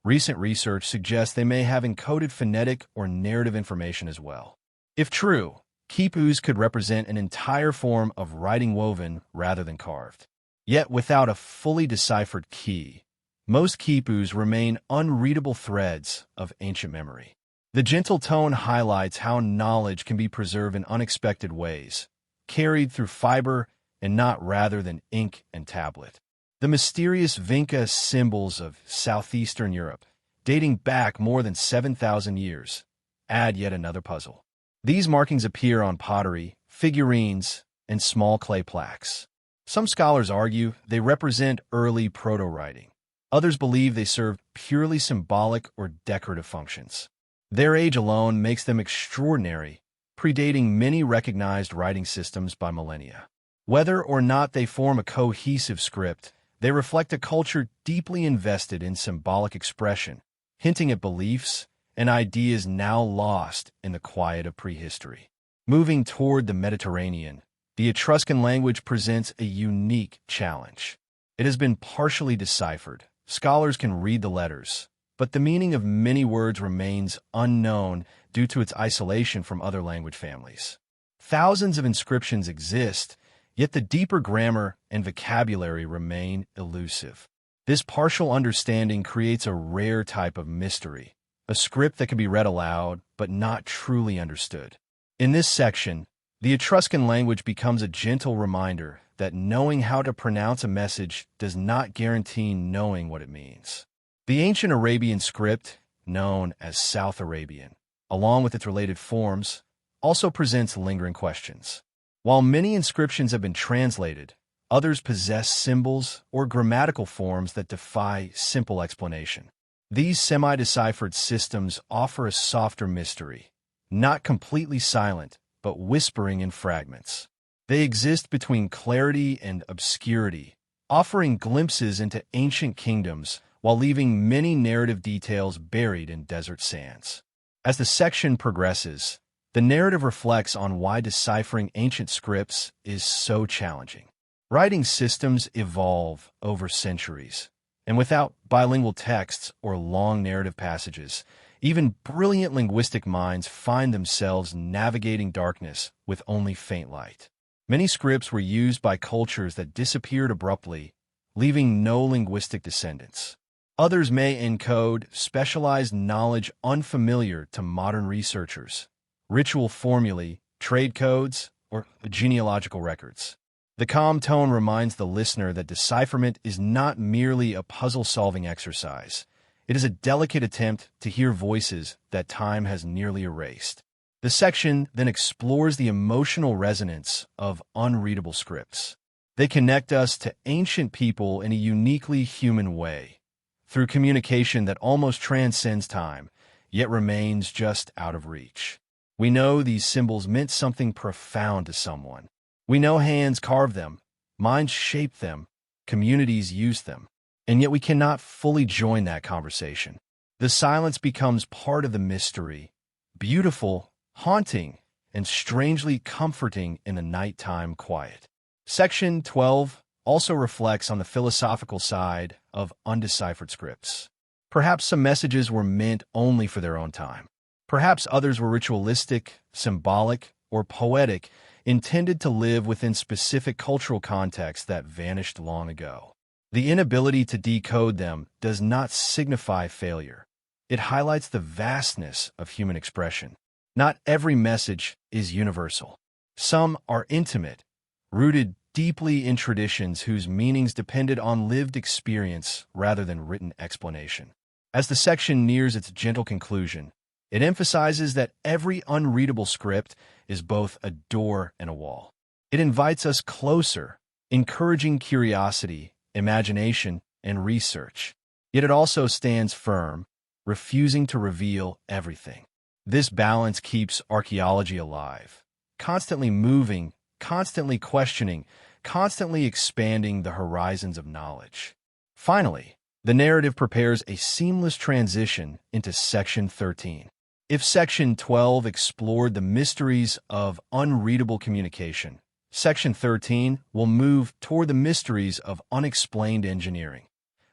recent research suggests they may have encoded phonetic or narrative information as well. If true, quipus could represent an entire form of writing woven rather than carved. Yet without a fully deciphered key, most quipus remain unreadable threads of ancient memory. The gentle tone highlights how knowledge can be preserved in unexpected ways, carried through fiber and not rather than ink and tablet. The mysterious Vinca symbols of southeastern Europe, dating back more than 7,000 years, add yet another puzzle. These markings appear on pottery, figurines, and small clay plaques. Some scholars argue they represent early proto-writing. Others believe they serve purely symbolic or decorative functions. Their age alone makes them extraordinary, predating many recognized writing systems by millennia. Whether or not they form a cohesive script, they reflect a culture deeply invested in symbolic expression, hinting at beliefs and ideas now lost in the quiet of prehistory. Moving toward the Mediterranean, the Etruscan language presents a unique challenge. It has been partially deciphered. Scholars can read the letters, but the meaning of many words remains unknown due to its isolation from other language families. Thousands of inscriptions exist, yet the deeper grammar and vocabulary remain elusive. This partial understanding creates a rare type of mystery, a script that can be read aloud but not truly understood. In this section, the Etruscan language becomes a gentle reminder that knowing how to pronounce a message does not guarantee knowing what it means. The ancient Arabian script, known as South Arabian, along with its related forms, also presents lingering questions. While many inscriptions have been translated, others possess symbols or grammatical forms that defy simple explanation. These semi-deciphered systems offer a softer mystery, not completely silent, but whispering in fragments. They exist between clarity and obscurity, offering glimpses into ancient kingdoms while leaving many narrative details buried in desert sands. As the section progresses, the narrative reflects on why deciphering ancient scripts is so challenging. Writing systems evolve over centuries, and without bilingual texts or long narrative passages, even brilliant linguistic minds find themselves navigating darkness with only faint light. Many scripts were used by cultures that disappeared abruptly, leaving no linguistic descendants. Others may encode specialized knowledge unfamiliar to modern researchers, ritual formulae, trade codes, or genealogical records. The calm tone reminds the listener that decipherment is not merely a puzzle-solving exercise. It is a delicate attempt to hear voices that time has nearly erased. The section then explores the emotional resonance of unreadable scripts. They connect us to ancient people in a uniquely human way, through communication that almost transcends time, yet remains just out of reach. We know these symbols meant something profound to someone. We know hands carved them, minds shaped them, communities used them, and yet we cannot fully join that conversation. The silence becomes part of the mystery, beautiful, haunting, and strangely comforting in the nighttime quiet. Section 12 also reflects on the philosophical side of undeciphered scripts. Perhaps some messages were meant only for their own time. Perhaps others were ritualistic, symbolic, or poetic, intended to live within specific cultural contexts that vanished long ago. The inability to decode them does not signify failure. It highlights the vastness of human expression. Not every message is universal. Some are intimate, rooted deeply in traditions whose meanings depended on lived experience rather than written explanation. As the section nears its gentle conclusion, it emphasizes that every unreadable script is both a door and a wall. It invites us closer, encouraging curiosity, imagination, and research. Yet it also stands firm, refusing to reveal everything. This balance keeps archaeology alive, constantly moving, constantly questioning, constantly expanding the horizons of knowledge. Finally, the narrative prepares a seamless transition into Section 13. If Section 12 explored the mysteries of unreadable communication, Section 13 will move toward the mysteries of unexplained engineering,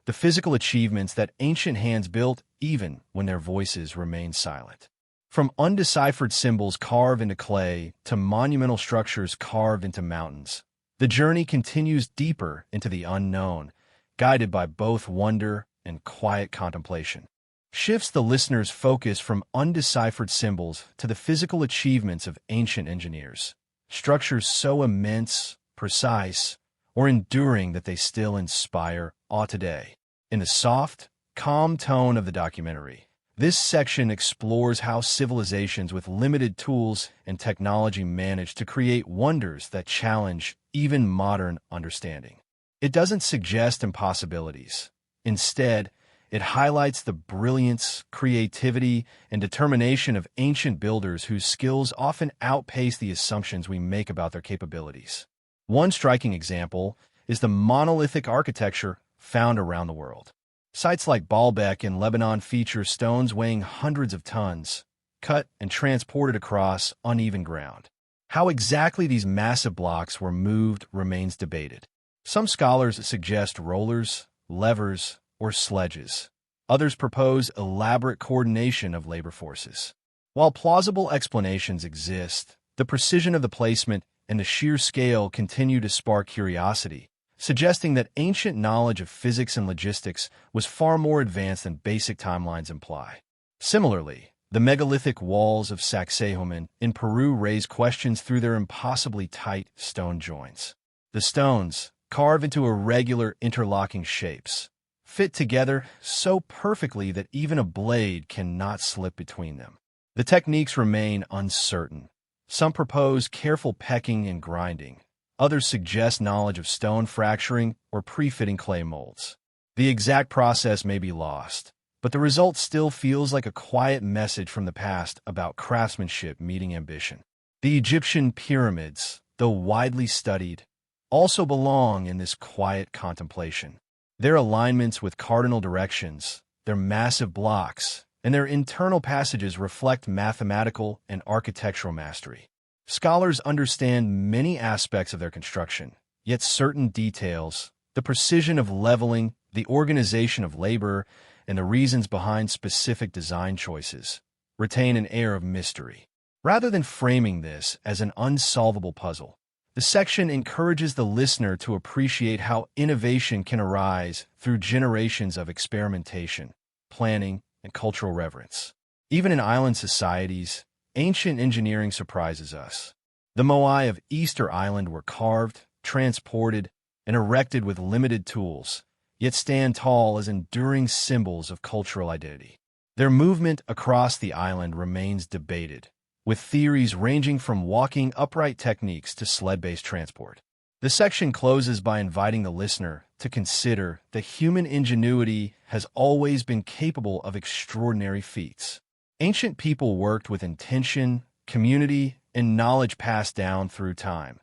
the physical achievements that ancient hands built even when their voices remained silent. From undeciphered symbols carved into clay to monumental structures carved into mountains, the journey continues deeper into the unknown, guided by both wonder and quiet contemplation. Shifts the listener's focus from undeciphered symbols to the physical achievements of ancient engineers, structures so immense, precise, or enduring that they still inspire awe today. In the soft, calm tone of the documentary, this section explores how civilizations with limited tools and technology manage to create wonders that challenge even modern understanding. It doesn't suggest impossibilities. Instead, it highlights the brilliance, creativity, and determination of ancient builders whose skills often outpace the assumptions we make about their capabilities. One striking example is the monolithic architecture found around the world. Sites like Baalbek in Lebanon feature stones weighing hundreds of tons, cut and transported across uneven ground. How exactly these massive blocks were moved remains debated. Some scholars suggest rollers, levers, or sledges. Others propose elaborate coordination of labor forces. While plausible explanations exist, the precision of the placement and the sheer scale continue to spark curiosity, suggesting that ancient knowledge of physics and logistics was far more advanced than basic timelines imply. Similarly, the megalithic walls of Sacsayhuaman in Peru raise questions through their impossibly tight stone joints. The stones, carved into irregular interlocking shapes, fit together so perfectly that even a blade cannot slip between them. The techniques remain uncertain. Some propose careful pecking and grinding. Others suggest knowledge of stone fracturing or pre-fitting clay molds. The exact process may be lost, but the result still feels like a quiet message from the past about craftsmanship meeting ambition. The Egyptian pyramids, though widely studied, also belong in this quiet contemplation. Their alignments with cardinal directions, their massive blocks, and their internal passages reflect mathematical and architectural mastery. Scholars understand many aspects of their construction, yet certain details, the precision of leveling, the organization of labor, and the reasons behind specific design choices, retain an air of mystery. Rather than framing this as an unsolvable puzzle, the section encourages the listener to appreciate how innovation can arise through generations of experimentation, planning, and cultural reverence. Even in island societies, ancient engineering surprises us. The moai of Easter Island were carved, transported, and erected with limited tools, yet stand tall as enduring symbols of cultural identity. Their movement across the island remains debated, with theories ranging from walking upright techniques to sled-based transport. The section closes by inviting the listener to consider that human ingenuity has always been capable of extraordinary feats. Ancient people worked with intention, community, and knowledge passed down through time,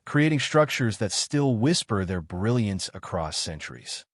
creating structures that still whisper their brilliance across centuries.